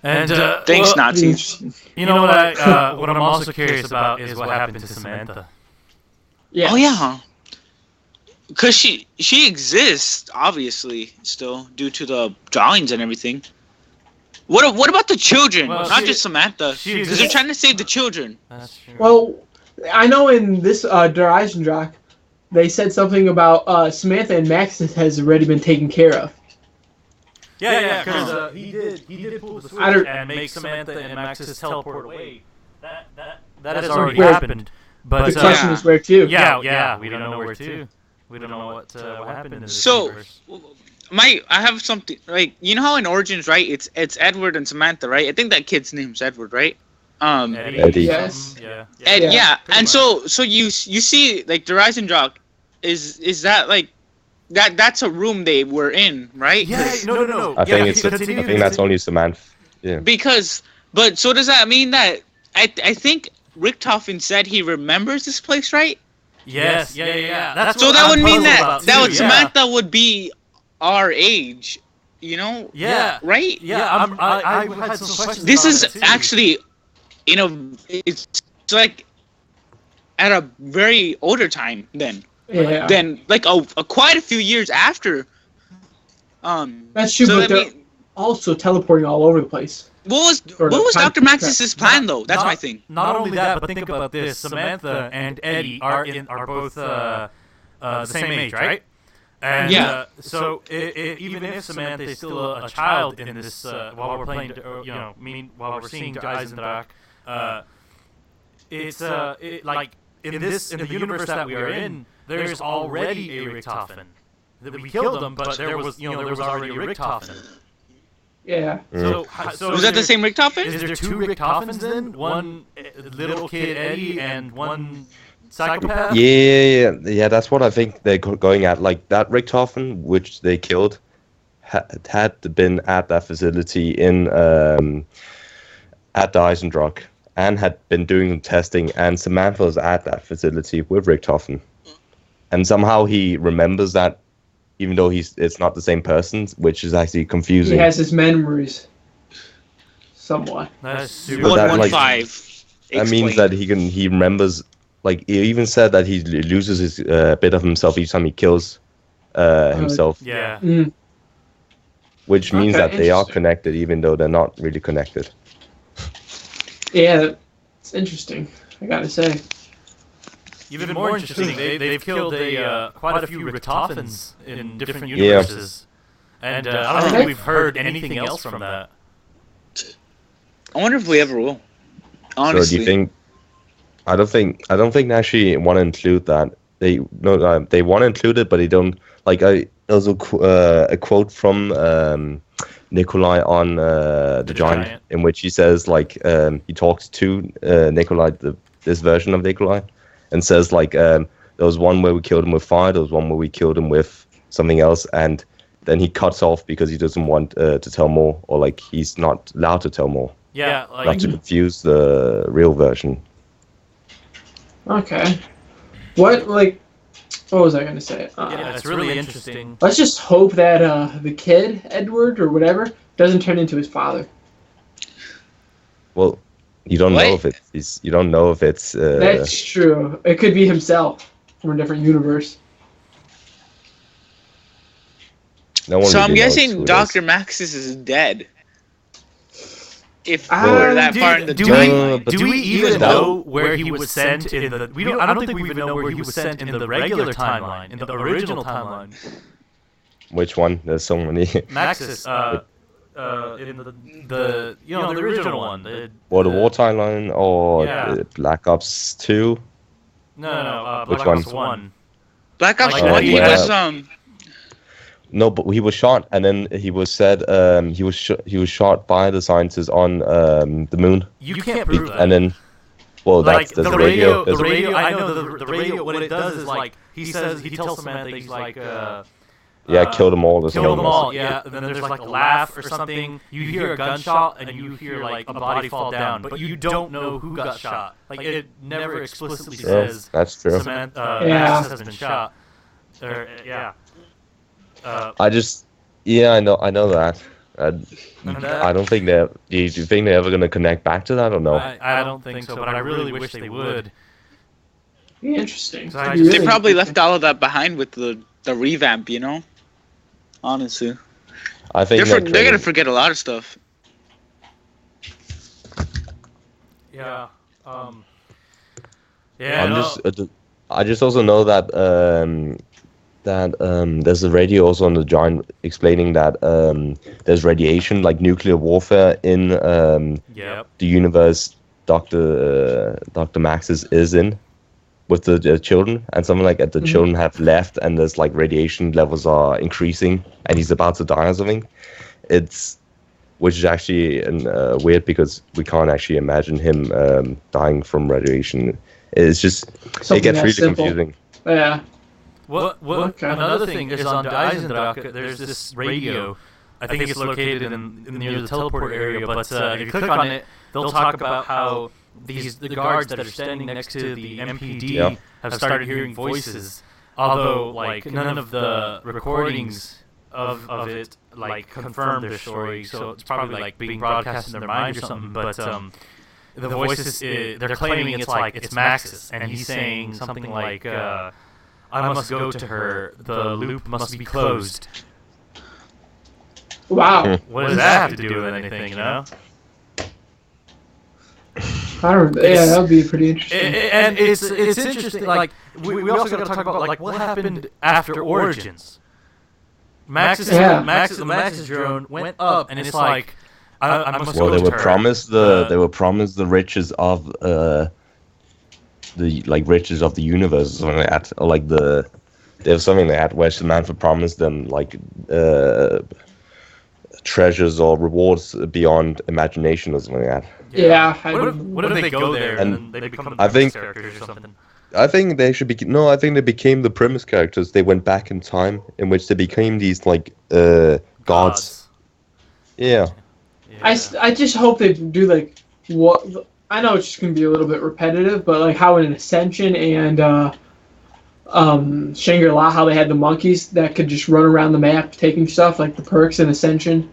And thanks, Nazis. You know what I'm also curious about is what happened to Samantha. Yeah. Oh yeah. Because she exists, obviously, still, due to the drawings and everything. What about the children? Well, not just Samantha. Because they're trying to save the children. That's true. Well, I know in this Der Eisendrache, they said something about Samantha and Max has already been taken care of. Yeah, because he did pull the switch and make Samantha and Max's teleport away. That has already happened. But the question is where to. Yeah, we don't know where to. We don't know what happened in this universe. I have something like, you know how in Origins, right? It's Edward and Samantha, right? I think that kid's name's Edward, right? Eddie. Yes. Yeah. And so you see like the Eisendrache is that like that's a room they were in, right? Yeah. No. I think that's only Samantha. Yeah. But so does that mean that I think Richtofen said he remembers this place, right? Yes. Yeah. So that would mean that Samantha would be our age, you know? Yeah. Right? Yeah. I had some questions. This is actually, it's like at a very older time then. Yeah. Then like a quite a few years after. That's true, but they're also teleporting all over the place. What was Dr. Max's plan though? That's my thing. Not only that, but think about this: Samantha and Eddie are both the same age, right? And so even if Samantha is still a child in this, while we're playing, while we're seeing Eisendrach, it's like in the universe that we are in, there's already a Richtofen. We killed him, but there was already a Richtofen. Yeah. So was that the same Richtofen? Is there two Richtofens then? One little kid Eddie and one psychopath? Yeah. That's what I think they're going at. Like that Richtofen, which they killed, had been at that facility in at the Eisendrach and had been doing testing, and Samantha was at that facility with Richtofen, and somehow he remembers that. Even though it's not the same person, which is actually confusing. He has his memories, somewhat. That's super. 115. That means that he remembers. Like he even said that he loses his bit of himself each time he kills himself. Yeah. Which means that they are connected, even though they're not really connected. Yeah, it's interesting. I gotta say. Even more interesting, they've killed quite a few Richtofens in different universes, and I don't think we've heard anything else from that. I wonder if we ever will. Honestly. So do you think? I don't think they actually want to include that. They want to include it, but they don't. Like there's a quote from Nikolai on the Giant, in which he says like he talks to Nikolai, this version of Nikolai. And says like there was one where we killed him with fire, there was one where we killed him with something else, and then he cuts off because he doesn't want to tell more, or like he's not allowed to tell more. Yeah, like not to confuse the real version. Okay. What was I gonna say? Yeah, it's really interesting. Let's just hope that the kid, Edward or whatever, doesn't turn into his father. Well, you don't know if it's. You don't know if it's. That's true. It could be himself from a different universe. No one so really I'm guessing knows Dr. Maxis is dead. If we're that far in the do we even know where he was sent in the? I don't think we even know where he was sent in the regular timeline, in the original timeline. Which one? There's so many. Maxis. In the original one. The war timeline or Black Ops 2? No. Which Black Ops 1. Black Ops 1. He was No, but he was shot, and then he was said he was shot by the scientists on the moon. You can't prove that. And then, well, like, that's the radio. The radio. I know the radio. What it does is like he tells Samantha he's like. Kill them all. Kill them all, yeah. And then there's like a laugh or something. You hear a gunshot and you hear like a body fall down, but you don't know who got shot. Like it never explicitly says. That's true. Samantha Max has been shot. I know that. I don't think they're. Do you think they're ever gonna connect back to that or no? I don't think so, but I really wish they would. Interesting. They probably left all of that behind with the revamp, you know. Honestly, I think they're gonna forget a lot of stuff. Yeah. I just also know that there's a radio also on the Giant explaining that there's radiation, like nuclear warfare in the universe Dr. Max's is in with the children, and something like that. The children have left, and there's like radiation levels are increasing, and he's about to die or something. Which is actually weird because we can't actually imagine him dying from radiation. It's just it gets really confusing. Yeah. Another thing is on the Eisendrach, there's this radio. I think it's located near the teleport area, but if you click on it, they'll talk about how the guards that are standing next to the MPD have started hearing voices, although like none of the recordings of it like confirm their story, so it's probably like being broadcast in their mind or something. But the voices they're claiming it's Max's, and he's saying something like I must go to her, the loop must be closed. Wow. What does that have to do with anything, you know? Yeah, that would be pretty interesting. And it's interesting. Like we also got to talk about like what happened after Origins. Max's drone went up, and it's like I must go they to were her. promised the riches of the riches of the universe, or something like that. Or like there was something like that where Samantha promised them like treasures or rewards beyond imagination or something like that. Yeah. What if they go there and they become the Premise characters or something? I think they should be. No, I think they became the Premise characters. They went back in time, in which they became these like gods. Yeah. I just hope they do like what I know it's just gonna be a little bit repetitive, but like how in Ascension and Shangri-La, how they had the monkeys that could just run around the map taking stuff like the perks in Ascension.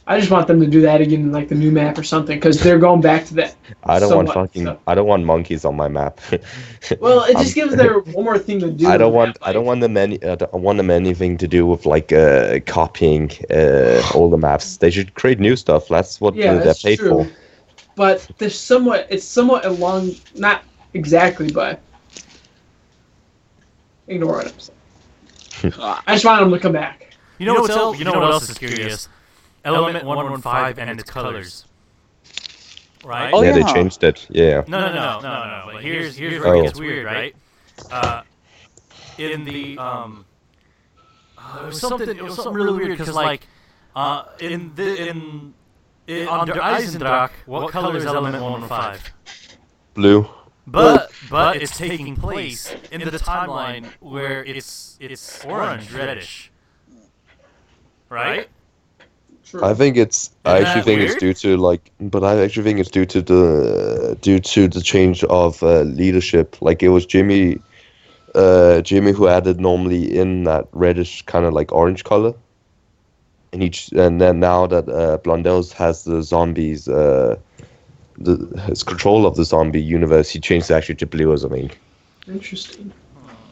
I just want them to do that again in like the new map or something, because they're going back to that. I don't want monkeys on my map. Well, it just gives them one more thing to do. I don't want them anything to do with like copying all the maps. They should create new stuff. That's what they're paid for. But it's somewhat along, not exactly, but ignore what I'm saying. I just want them to come back. You know what else is curious? Element 115 and its colors. Right? Oh, yeah, they changed it. Yeah. No. But here's where it gets weird, right? In the it was something really weird because like under Eisendrach, what color is Element 115? Blue. But it's taking place in the timeline where it's orange reddish. Right? True. I think it's. I actually think it's due to like, but I actually think it's due to the change of leadership. Like it was Jimmy who added normally in that reddish kind of like orange color, and then now that Blondell's has the zombies, his control of the zombie universe, he changed it actually to blue or something. Interesting.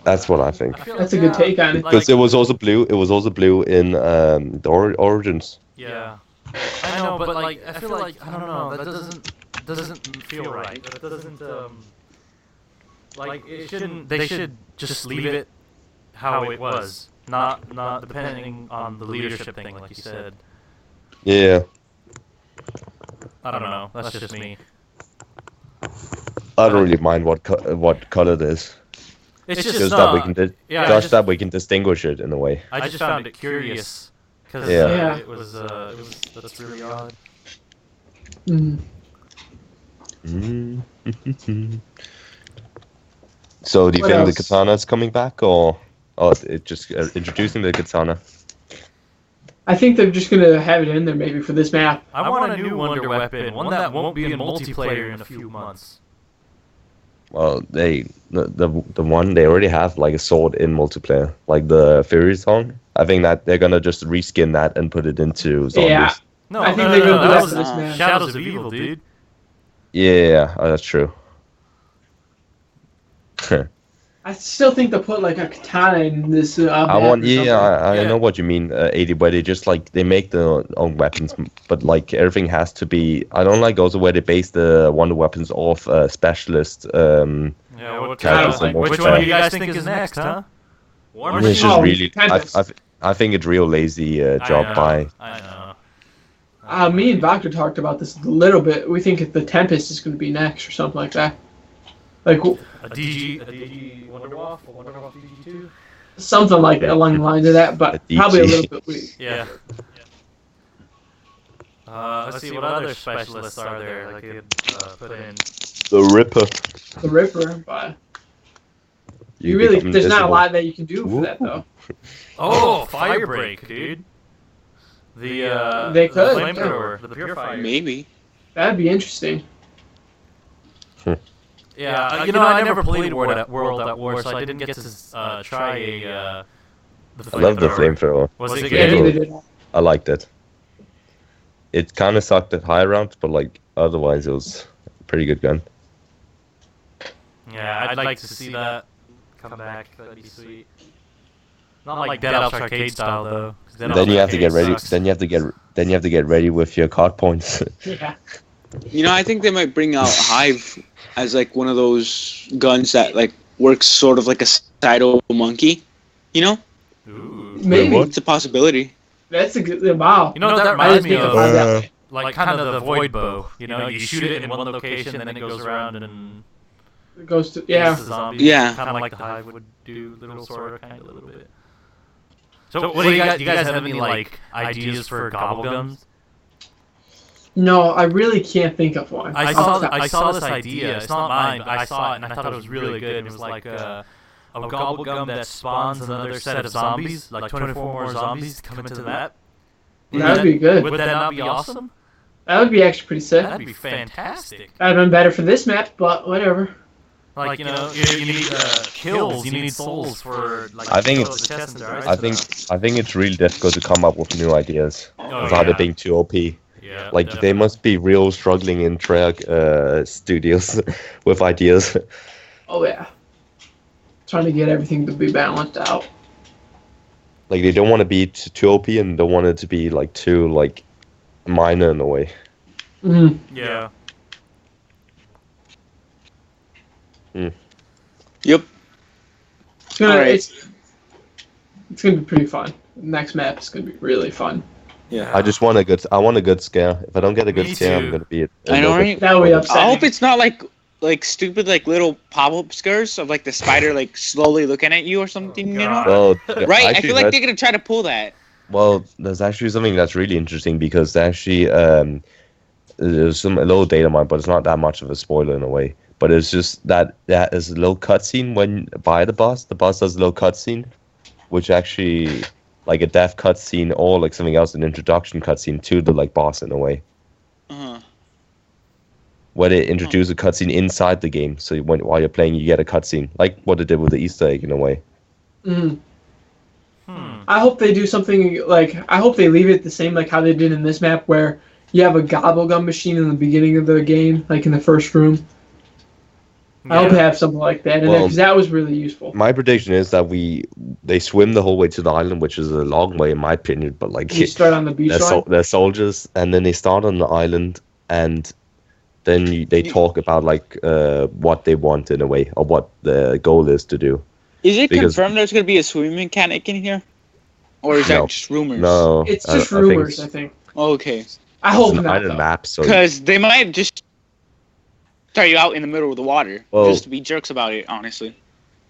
That's what I think. That's a good take on it. Because it was also blue. It was also blue in the Origins. Yeah, I know, but like I feel like I don't know. That doesn't feel right. That doesn't like it shouldn't. They should just leave it how it was, not depending on the leadership thing, like you said. Yeah. I don't know. That's just me. I don't really mind what color it is. It's just that we can that we can distinguish it in a way. I just found it curious. Because it was that's really odd. So do you think the katana's coming back, or it just introducing the katana? I think they're just gonna have it in there maybe for this map. I want a new wonder weapon, one that won't be in multiplayer in a few months. Well, the one they already have like a sword in multiplayer, like the Fury song. I think that they're gonna just reskin that and put it into zombies. Yeah. No, I think they're gonna do that for this map. Shadows of Evil, dude. Yeah, that's true. I still think they'll put like a katana in this. I know what you mean, A-Dee, where they just like they make their own weapons, but like everything has to be. I don't like also where they base the wonder weapons off specialist. Characters. Which one do you guys think is next, huh? It's just really. I think it's real lazy job by. I know. Me and Doctor talked about this a little bit. We think the Tempest is going to be next or something like that. Like a DG Wonderwaf, a Wonderwaf DG2? Something like that, along the lines of that, but probably a little bit weak. Yeah. Let's see, what other specialists are there that could put in? The Ripper. The Ripper, but there's not a lot that you can do for that, though. Oh, Firebreak, dude. They could. Flamethrower, the Purifier. Maybe. That'd be interesting. Yeah, I never played World at War, so I didn't get to try the Flamethrower. I love the Flamethrower. Was it good? I liked it. It kind of sucked at high rounds, but like otherwise it was a pretty good gun. Yeah, I'd like to see that come back. That'd be sweet. Not like Dead Ops Arcade style though. Then you have to get ready. Then you have to get ready with your card points. Yeah. I think they might bring out Hive as like one of those guns that like works sort of like a Cyto monkey. Ooh. Maybe It's a possibility. that's a good. Wow. That reminds me of that. like kind of the void bow. You shoot it in one location and then it goes around and It goes to yeah. the zombies. Yeah. Kind of like the Hive would do, little sort of, kind of a little bit. So what do you guys have any like ideas for gobble gums? No, I really can't think of one. I saw this idea. It's not mine, but I saw it and I thought it was really good. And it was like a gobble gum that spawns another set of zombies, like 24 more zombies come into the map. That would be good. Would that not be awesome? That would be actually pretty sick. That'd be fantastic. That'd been better for this map, but whatever. Like you need kills, you need souls for like. I think it's really difficult to come up with new ideas without it being too OP. Yeah, like definitely. they must be real struggling in Treyarch studios with ideas. Oh yeah. Trying to get everything to be balanced out. Like they don't want to be too OP and don't want it to be like too like minor in a way. Mm. Yeah. Yep. It's gonna, Alright. it's gonna be pretty fun. Next map is gonna be really fun. Yeah. I want a good scare. If I don't get a good Me scare, too. I'm gonna be. I know, right? That would be upsetting. I hope it's not like stupid like little pop-up scares of like the spider like slowly looking at you or something, you know? Well, Right? I actually, feel like they're gonna try to pull that. well, there's actually something that's really interesting because actually, there's a little data mine, but it's not that much of a spoiler in a way. But it's just that is a little cutscene when by the boss. The boss does a little cutscene, which actually like a death cutscene or like something else, an introduction cutscene to the like boss in a way. Uh-huh. Where they introduce a cutscene inside the game, so while you're playing, you get a cutscene, like what they did with the Easter egg in a way. Mm. I hope they do something like I hope they leave it the same like how they did in this map, where you have a gobble gum machine in the beginning of the game, like in the first room. I hope they have something like that in there because that was really useful. My prediction is that they swim the whole way to the island, which is a long way in my opinion. But like You start on the beach line. they're soldiers, and then they start on the island, and then they talk about like what they want in a way, or what the goal is to do. Is it confirmed there's gonna be a swimming mechanic in here? Or is that just rumors? No, It's just rumors, I think. Okay. I hope it's an not. island Though. map, so Because they might just throw you out in the middle of the water. Well- Just to be jerks about it, honestly.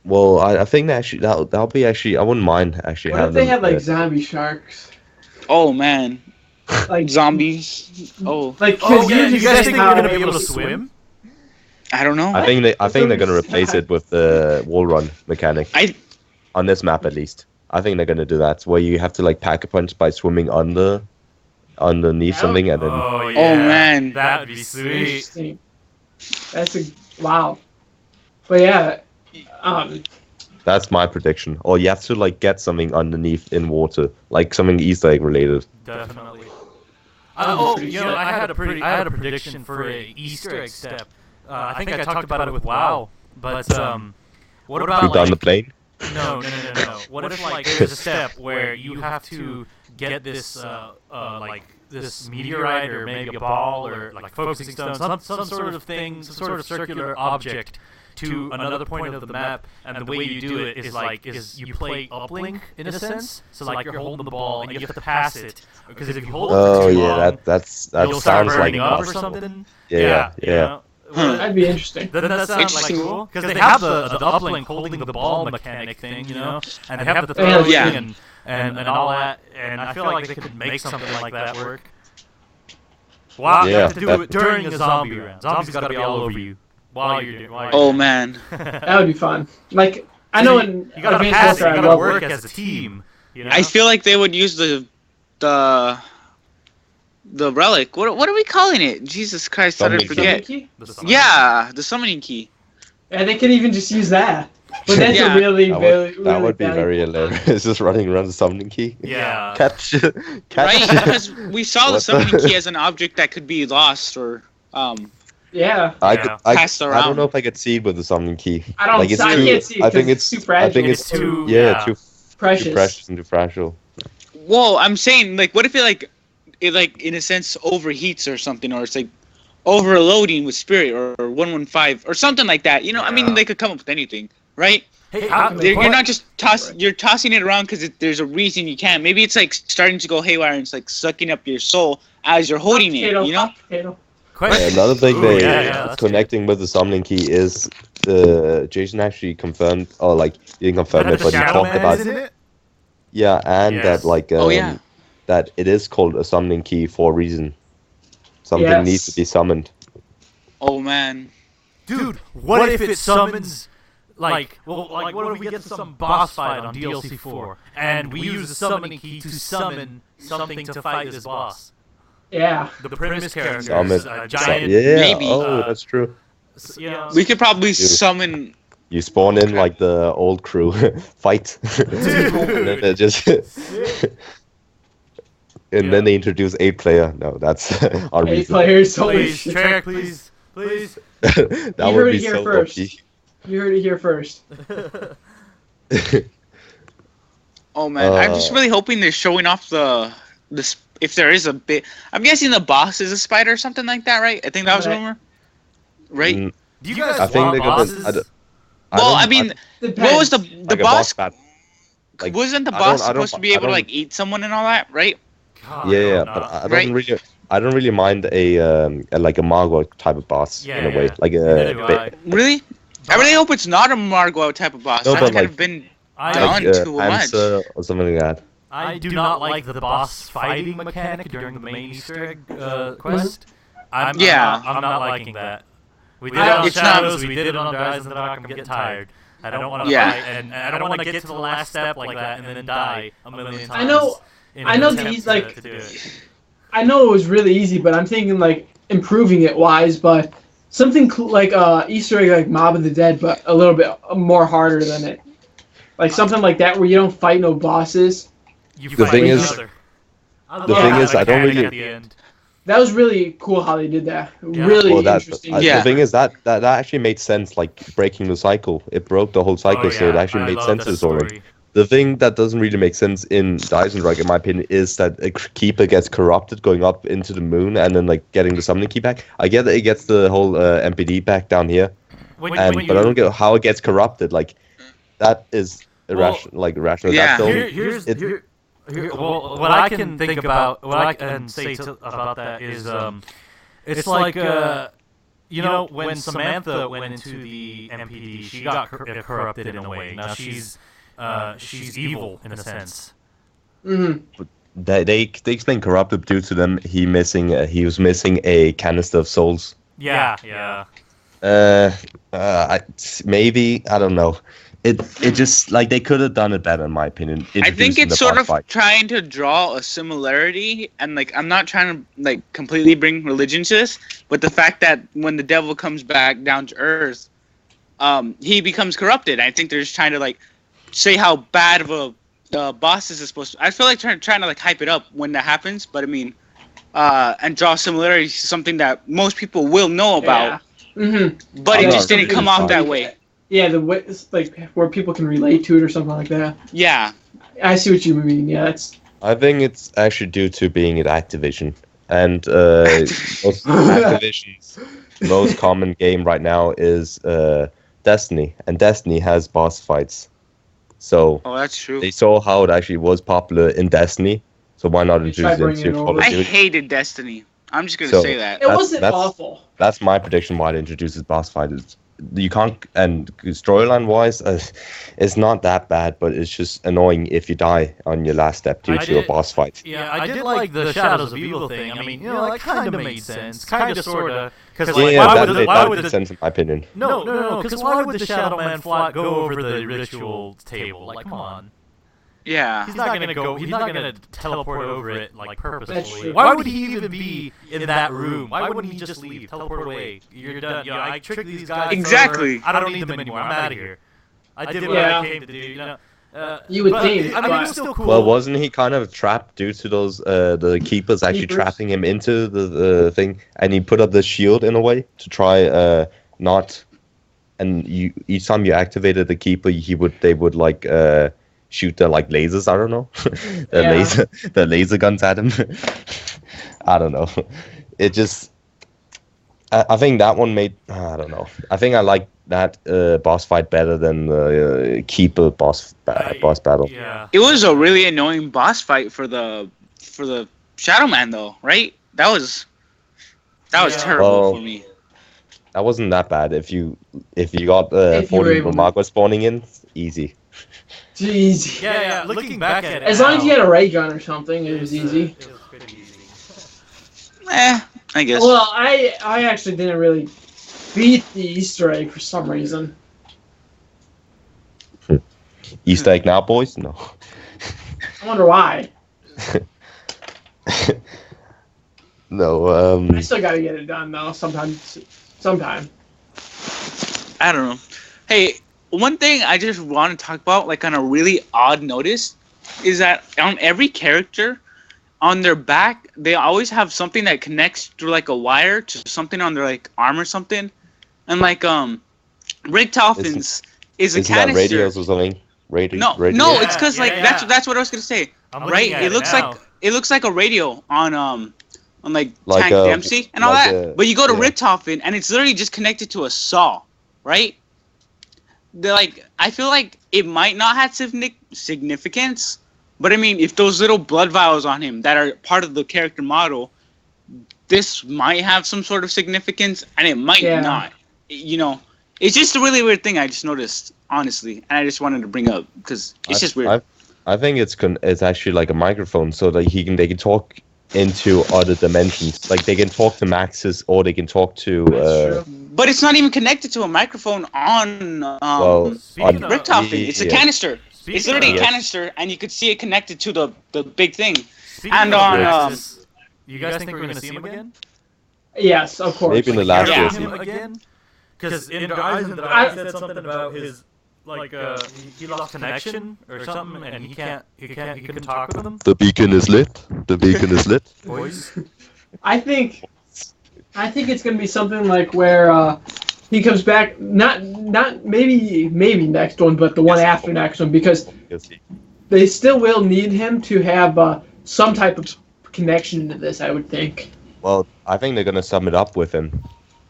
well, I think that actually that'll be actually I wouldn't mind actually What if having they them, had like zombie sharks? Oh man. Like Zombies. Oh. Like Oh, yeah, you guys see think how you're gonna be they- able to swim? I don't know. I think they're gonna replace it with the wall run mechanic. On this map at least. I think they're gonna do that, where you have to like pack a punch by swimming underneath something and then Oh, yeah. Oh, man. That'd be sweet. Interesting. That's a wow. But yeah, that's my prediction. Or you have to like get something underneath in water, like something Easter egg related. Definitely. I had a prediction for a Easter egg step. I think I talked about it with WoW, but what about Shoot down the like, plane. No. What if like there's a step where you have to get this like this meteorite or maybe a ball or like focusing stone, some sort of thing, some sort of circular object to another point of the map, and the way you do it is you play uplink in a sense. So like you're holding the ball and you have to pass it, because if you hold it for too long, that you'll start sounds like burning up or something. Yeah. You know? that'd be interesting. Doesn't that sound like cool? Because they have the uplink holding the ball mechanic thing, you know, and they have the throwing and all that, and I feel like they could make something like that work. Wow, you have to do it during a zombie round. Zombies gotta be all over you while you're doing. Oh man. That would be fun. Like I know in you gotta Advanced pass it. Warfare, You I gotta love work it. as a team. You know? I feel like they would use the relic. What are we calling it? Jesus Christ, how did I Summoning forget? Key? Yeah, the summoning key. Yeah, they could even just use that. But that's Yeah. a really, that would be very hilarious. Just running around the summoning key. Yeah. Catch. Right? Because we saw the What the- summoning key as an object that could be lost or Yeah. Passed I around. don't know if I could see it with the summoning key. I don't. Like, it's I too- can't see. I think 'cause it's super I agile. think It's too too precious. precious and too fragile. Well, I'm saying like what if it like in a sense overheats or something, or it's like overloading with Spirit or 115 or something like that. I mean, they could come up with anything, right? Hey, you're not just you're tossing it around because there's a reason you can't. Maybe it's like starting to go haywire and it's like sucking up your soul as you're holding it. Another thing connecting with the summoning key is Jason actually confirmed, or like he didn't confirm it, but he talked about it. Yeah, and that like that it is called a summoning key for a reason. Something needs to be summoned. Oh man, dude, what if it summons? Like what if we get to some boss fight on DLC 4 and we use the summoning key to summon something to fight this boss? Yeah. The Primus character is a giant. Yeah. Maybe. Oh, that's true. We could probably summon. You spawn in like the old crew, fight, and then they just. And then they introduce 8-player. No, that's our 8 players. Please, Trek, please. That would be so first. OP. You heard it here first. Oh man, I'm just really hoping they're showing off the if there is a bit. I'm guessing the boss is a spider or something like that, right? I think that was a rumor, right? Do you guys want bosses? I mean, what was the like boss? Like, wasn't the boss supposed to be able to like eat someone and all that, right? God, but I don't really mind a like a Margot type of boss in a way, like a bit. Really? I really hope it's not a Margot type of boss. That's kind of been done too much. Or something like that. I do not like the boss fighting mechanic during the main Easter egg quest. I'm not liking that. We did it on Shadows, we did it on Rise in the Dark, I'm getting tired. I don't want to fight, and I don't want to get to the last step like that and then die a million times. I know these like. I know it was really easy, but I'm thinking like improving it wise, but something like Easter egg like Mob of the Dead, but a little bit more harder than it. Like something like that where you don't fight no bosses. The thing is, I don't really. That was really cool how they did that. Yeah. Really interesting. The thing is that actually made sense, like breaking the cycle. It broke the whole cycle, so it actually made sense to the story. The thing that doesn't really make sense in Dyson-Drug, in my opinion, is that a keeper gets corrupted going up into the moon and then like getting the summoning key back. I get that it gets the whole MPD back down here, but I don't get how it gets corrupted. Like that is irrational. Yeah. What I can think about, what I can say about that is, it's like when Samantha went into the MPD, she got corrupted in a way. Now she's evil in a sense. Mm-hmm. They explain corrupted due to them. He was missing a canister of souls. Yeah. Maybe I don't know. It just like they could have done it better in my opinion. I think it's sort of trying to draw a similarity, and like I'm not trying to like completely bring religion to this, but the fact that when the devil comes back down to earth, he becomes corrupted. I think they're just trying to like say how bad of a boss this is supposed to. I feel like trying to like hype it up when that happens, but I mean, and draw similarities to something that most people will know about. Yeah. Mm-hmm. But it just didn't come off that way. Yeah, the way like where people can relate to it or something like that. Yeah, I see what you mean. Yeah, that's. I think it's actually due to being at Activision, and Activision's most common game right now is Destiny, and Destiny has boss fights. So that's true. They saw how it actually was popular in Destiny, so why not introduce it to Call of Duty? I hated Destiny. I'm just gonna say that. It wasn't awful. That's my prediction why it introduces boss fights. You can't, and storyline wise, it's not that bad, but it's just annoying if you die on your last step due to a boss fight. Yeah, I did like the Shadows of Evil thing. I mean, that kind of made sense, kind of, sort of. That made sense in my opinion. No, because why would the Shadow Man go over the ritual table? Like, come on. Yeah. He's not gonna teleport over it like purposefully. Why would he even be in that room? Why wouldn't he just leave? Teleport away. You're done. I tricked these guys. Exactly. I don't need them anymore. I'm out of here. I did what I came to do. You would think. I mean, it's still cool. Well, wasn't he kind of trapped due to those the keepers actually trapping him into the thing, and he put up the shield in a way to try not. And each time you activated the keeper, they would like. Shoot the like lasers, I don't know. the laser guns at him. I don't know. It just I think that one made. I don't know. I think I like that boss fight better than the Keeper boss battle. Yeah. It was a really annoying boss fight for the Shadow Man though, right? That was terrible for me. That wasn't that bad. If you got 40 Marco spawning in, easy. Jeez. Yeah. Looking back at it, as long as you had a ray gun or something, it was easy. It was pretty easy. I guess. Well, I actually didn't really beat the Easter egg for some reason. Easter egg now, boys? No. I wonder why. No. I still gotta get it done though. Sometime. I don't know. Hey, one thing I just want to talk about, like on a really odd notice, is that on every character, on their back, they always have something that connects through like a wire to something on their like arm or something, and like Richtofen's is a Isn't canister. that radios or something? Radio. No, it's because like that's what I was gonna say. Right? It looks like a radio on like Tank Dempsey and all that. But you go to Richthofen and it's literally just connected to a saw, right? They're like, I feel like it might not have significance, but I mean, if those little blood vials on him that are part of the character model, this might have some sort of significance, and it might not. You know, it's just a really weird thing I just noticed, honestly, and I just wanted to bring up because it's just weird. I think it's actually like a microphone, so that they can talk into other dimensions. Like they can talk to Maxis, or they can talk to. But it's not even connected to a microphone on Richthofen. It's a canister. It's literally a canister, and you could see it connected to the big thing. And on you guys think we're gonna see him again? Yes, of course. Maybe in the last him again? Because in the Eisen said something about his he lost connection or something, and he couldn't talk with him. The beacon is lit. Boys. I think it's gonna be something like where he comes back, not maybe next one, but the one after next one, because they still will need him to have some type of connection to this, I would think. Well, I think they're gonna sum it up with him.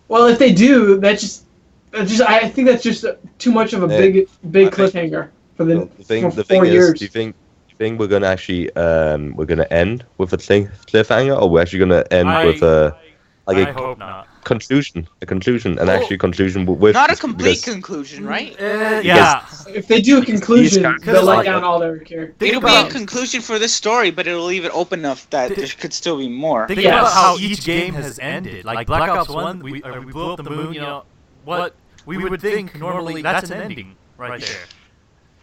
Well, if they do, I think that's just too much of a big cliffhanger for the 4 years. Do you think we're gonna actually we're gonna end with a cliffhanger, or we're actually gonna end with a I hope not. conclusion, and actually conclusion with not a complete conclusion, right? Yeah. If they do a conclusion, they'll let down all their characters. It'll be a conclusion for this story, but it'll leave it open enough that there could still be more. Think about how each game has ended. Like Black Ops 1, we blew up the moon. You know what we would think normally that's an ending right there.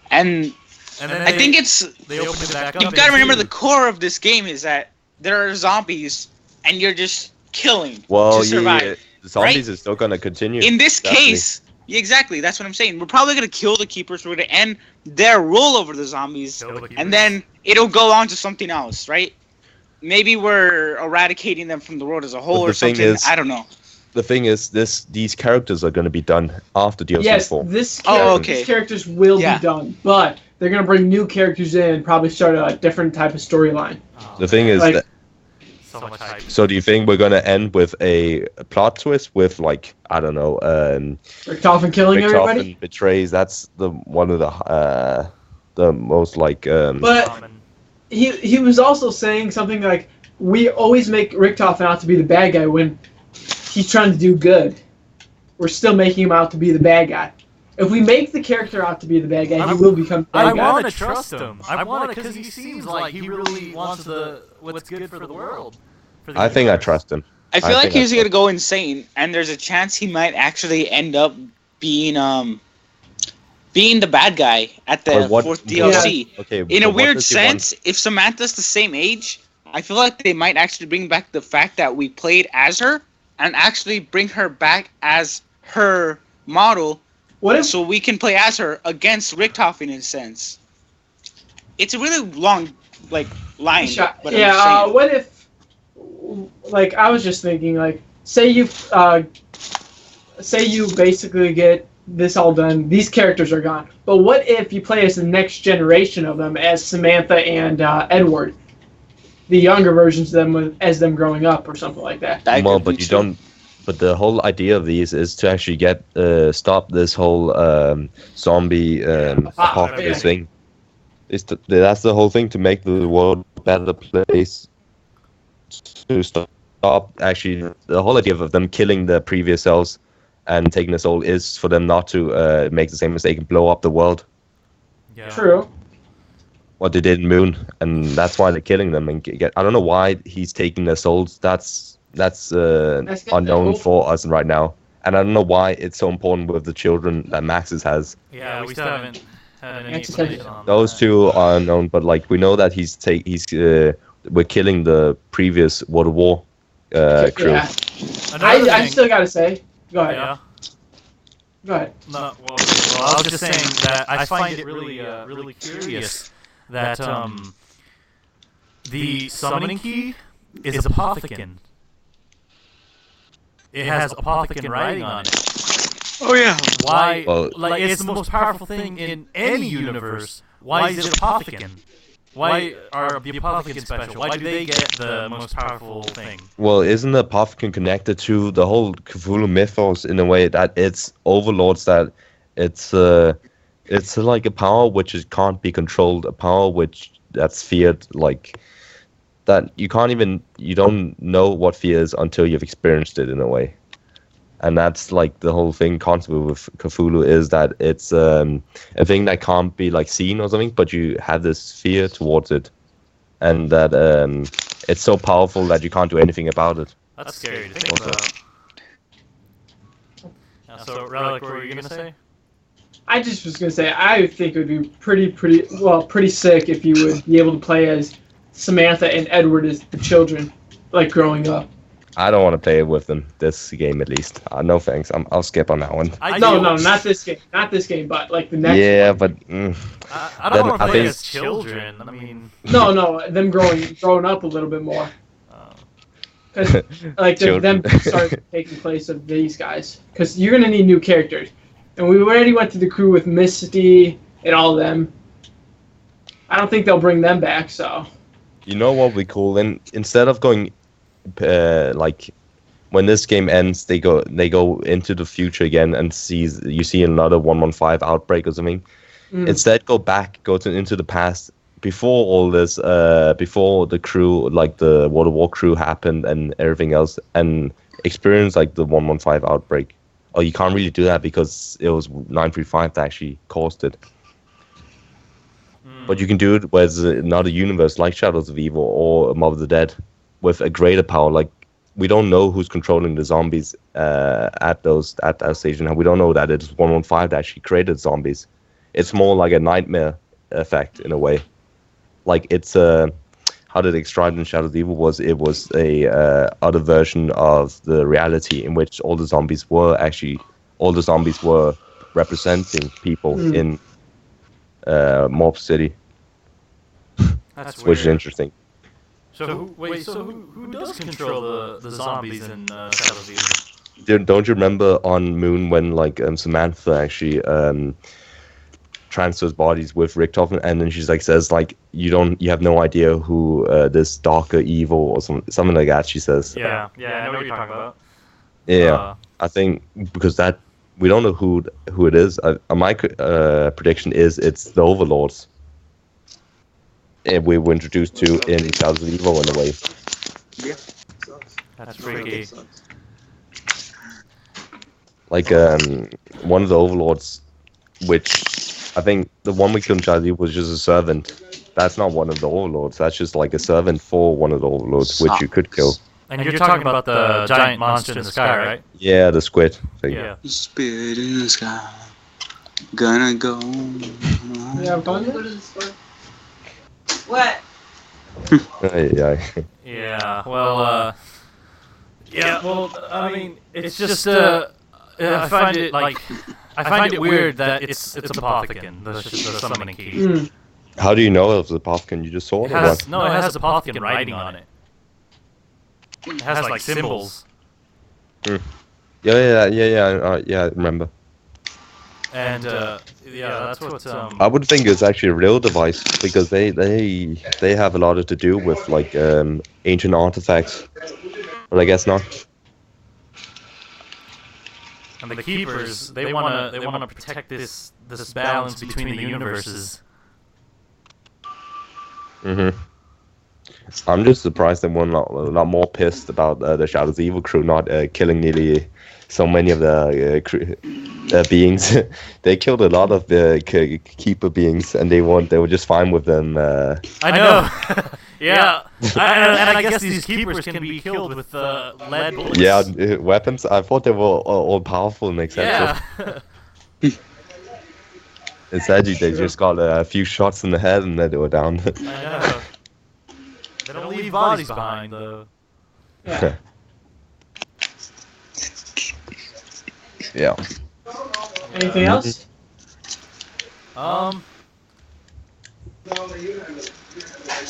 And then I think it's they opened it back up. You've got to remember the core of this game is that there are zombies, and you're just killing to survive. The zombies are still gonna continue. In this case, exactly. That's what I'm saying. We're probably gonna kill the keepers. We're gonna end their rule over the zombies, and then it'll go on to something else, right? Maybe we're eradicating them from the world as a whole or something. I don't know. The thing is, these characters are gonna be done after DLC 4. These characters will be done, but they're gonna bring new characters in and probably start a different type of storyline. The thing is that. So much hype. So do you think we're gonna end with a plot twist with I don't know, Richtofen killing everybody? Betrays. That's one of the most But he was also saying something like, we always make Richtofen out to be the bad guy when he's trying to do good. We're still making him out to be the bad guy. If we make the character out to be the bad guy, he will become the bad guy. I want to trust him. I want it because he seems like he really wants what's good for the world. I think I trust him. I feel like he's going to go insane, and there's a chance he might actually end up being the bad guy at the fourth DLC. Yeah. Okay, in a weird sense, if Samantha's the same age, I feel like they might actually bring back the fact that we played as her and actually bring her back as her model. So we can play as her against Richtofen in a sense. It's a really long, line. But what if, I was just thinking, say you basically get this all done, these characters are gone. But what if you play as the next generation of them, as Samantha and Edward, the younger versions of them as them growing up or something like that? Well, but you But the whole idea of these is to actually get stop this whole zombie apocalypse thing. That's the whole thing, to make the world a better place. To stop actually the whole idea of them killing the previous selves and taking the soul is for them not to make the same mistake and blow up the world. Yeah. True. What they did in Moon, and that's why they're killing them. And I don't know why he's taking their souls. That's unknown for us right now, and I don't know why it's so important with the children that Max's has. Yeah, we still haven't had any information on those two are unknown, but like we know that we're killing the previous World War crew. Yeah. I still gotta say, go ahead. Yeah. Go ahead. No, well, I was just saying that I find it really curious that the summoning key is Apothecon. It has Apothecon writing on it. Oh yeah. Why? Like, it's the most powerful thing in any universe. Why is it Apothecon? Why are the Apothecon special? Why do they get the most powerful thing? Well, isn't the Apothecon connected to the whole Cthulhu mythos in a way that it's overlords, that it's like a power which can't be controlled, a power that's feared, like that you don't know what fear is until you've experienced it in a way. And that's like the whole thing concept with Cthulhu, is that it's a thing that can't be like seen or something, but you have this fear towards it, and that it's so powerful that you can't do anything about it. That's scary to think about. So, Relic, what were you gonna say? I just was gonna say I think it would be pretty sick if you would be able to play as Samantha and Edward as the children, like growing up. I don't want to play it with them this game, at least. No thanks. I'll skip on that one. No, not this game, but like the next. Yeah, one. but I don't want to play as children. I mean, no, them growing up a little bit more. Because like them start taking place of these guys, because you're gonna need new characters, and we already went to the crew with Misty and all of them. I don't think they'll bring them back. So. You know what would be cool? Then instead of going. Like when this game ends, they go into the future again and you see another 115 outbreak or something. Instead, go into the past before all this, before the crew, like the World War crew happened and everything else, and experience like the 115 outbreak. Oh, you can't really do that because it was 935 that actually caused it. But you can do it with another universe like Shadows of Evil or Mob of the Dead, with a greater power. Like, we don't know who's controlling the zombies at that station, and we don't know that it's 115 that actually created zombies. It's more like a nightmare effect in a way. Like, it's how did it describe in Shadow of Evil was a other version of the reality in which all the zombies were representing people in Morph City. That's which is interesting. So who does control the zombies in Shadow of Evil? Don't you remember on Moon when like Samantha actually transfers bodies with Richtofen, and then she's like says like you have no idea who this darker evil or something like that, she says. Yeah, I know what you're talking about. Yeah, I think because that we don't know who it is. My prediction is it's the Overlords. We were introduced to in Shadows of Evil in a way. Yeah. That's freaky. Like one of the Overlords, which I think the one we killed in Shadows of Evil was just a servant. That's not one of the Overlords. That's just like a servant for one of the Overlords, which you could kill. And you're talking about the giant monster in the sky, right? Yeah, the squid thing. Yeah. Spit in the sky. Gonna go. Yeah, I'm going to go to the store. What? Yeah. Well, I mean, it's just I find it weird that it's Apothecon, the summoning key. How do you know it was Apothecon? You just saw it? It has Apothecon writing on it. It has like symbols. Yeah, I remember. And that's what. I would think it's actually a real device because they have a lot to do with like ancient artifacts, but I guess not. And the keepers, they wanna protect this balance between the universes. Mm-hmm. I'm just surprised they were not more pissed about the Shadows of Evil crew not killing nearly so many of the beings. They killed a lot of the keeper beings, and they were just fine with them. I know. Yeah. And I guess these keepers can be killed with lead bullets. Yeah, weapons. I thought they were all powerful and exceptional. Yeah. Instead, they just got a few shots in the head and then they were down. I know. They don't leave bodies behind, though. Yeah. Yeah. Anything else?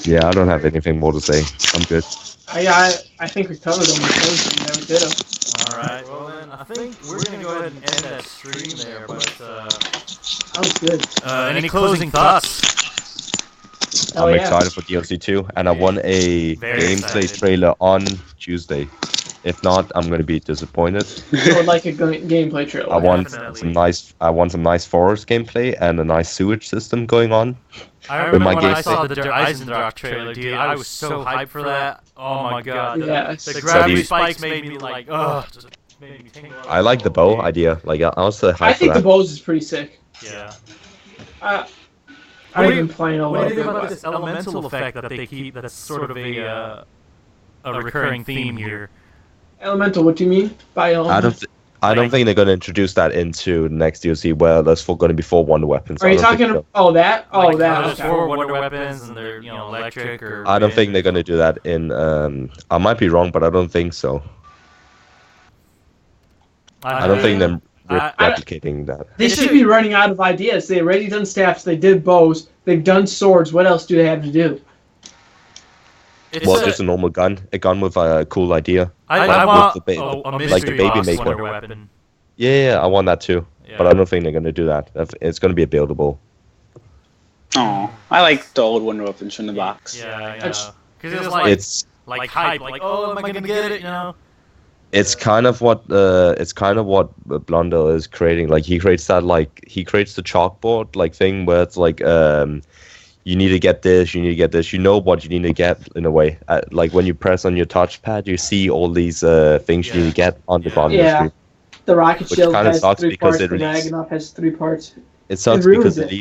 Yeah, I don't have anything more to say. I'm good. I think we covered almost everything. Never did them. Alright, well then, I think we're gonna go ahead and end that stream there, but, That was good. any closing thoughts? I'm excited for DLC 2, and I want a gameplay trailer on Tuesday. If not, I'm gonna be disappointed. I would like a gameplay trailer. I want some nice forest gameplay and a nice sewage system going on. I remember when I saw the Eisendrach trailer, dude. I was so hyped for that. Oh my god. Yes. The gravity spikes made me like, ugh. Just made me tingle. I like the bow idea. Like I also hyped I think for the bows is pretty sick. Yeah. I've been playing a What lot do you think of about this elemental effect that they keep? That's sort of a recurring theme here. Elemental, what do you mean by elemental? I don't think they're going to introduce that into the next DLC where there's going to be 4 wonder weapons. Are you talking about that? Oh, like, that. There's 4 wonder weapons and they're electric or. I don't think they're going to do that in. I might be wrong, but I don't think so. I don't think they're replicating that. They should be running out of ideas. They've already done staffs. They did bows. They've done swords. What else do they have to do? Just a normal gun. A gun with a cool idea. I want a mystery baby maker. Wonder weapon. Yeah, I want that too. Yeah. But I don't think they're going to do that. It's going to be a buildable. Oh, I like the old Wonder Weapons from the box. Yeah, because it's like hype, like oh, am I gonna get it? You know. It's kind of what Blundell is creating. Like he creates the chalkboard thing where it's like you need to get this, you need to get this. You know what you need to get in a way. Like when you press on your touchpad, you see all these things you need to get on the bottom of the screen. The rocket shield has 3 parts. The release, Ragnarok has 3 parts. It sucks because it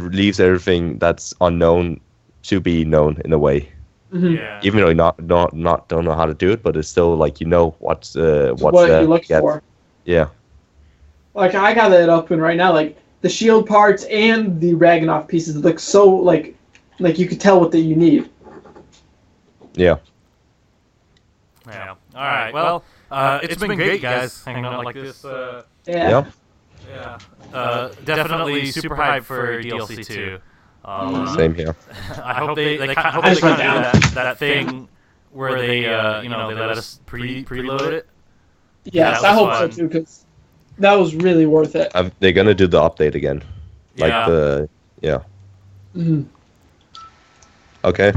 leaves everything that's unknown to be known in a way. Mm-hmm. Yeah. Even though don't know how to do it, but it's still like what's what you're looking for. Yeah. Like I got it open right now. Like the shield parts and the Ragnarok pieces look so like you could tell what you need. Yeah. Yeah. All right. Well, it's been great, guys, hanging out like this. Yeah. Definitely super hyped for DLC 2. Same here. I hope they kind of do that thing where they they let us preload it. Yes, I hope so too, because that was really worth it. They're gonna do the update again, Mm-hmm. Okay.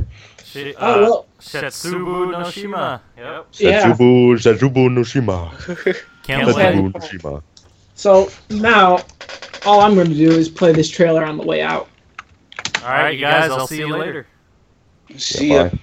Setsubu no Shima. Yep. Setsubu no Shima. Can't wait. No Shima. So now, all I'm going to do is play this trailer on the way out. All right, you guys. I'll see you later. See ya. Bye.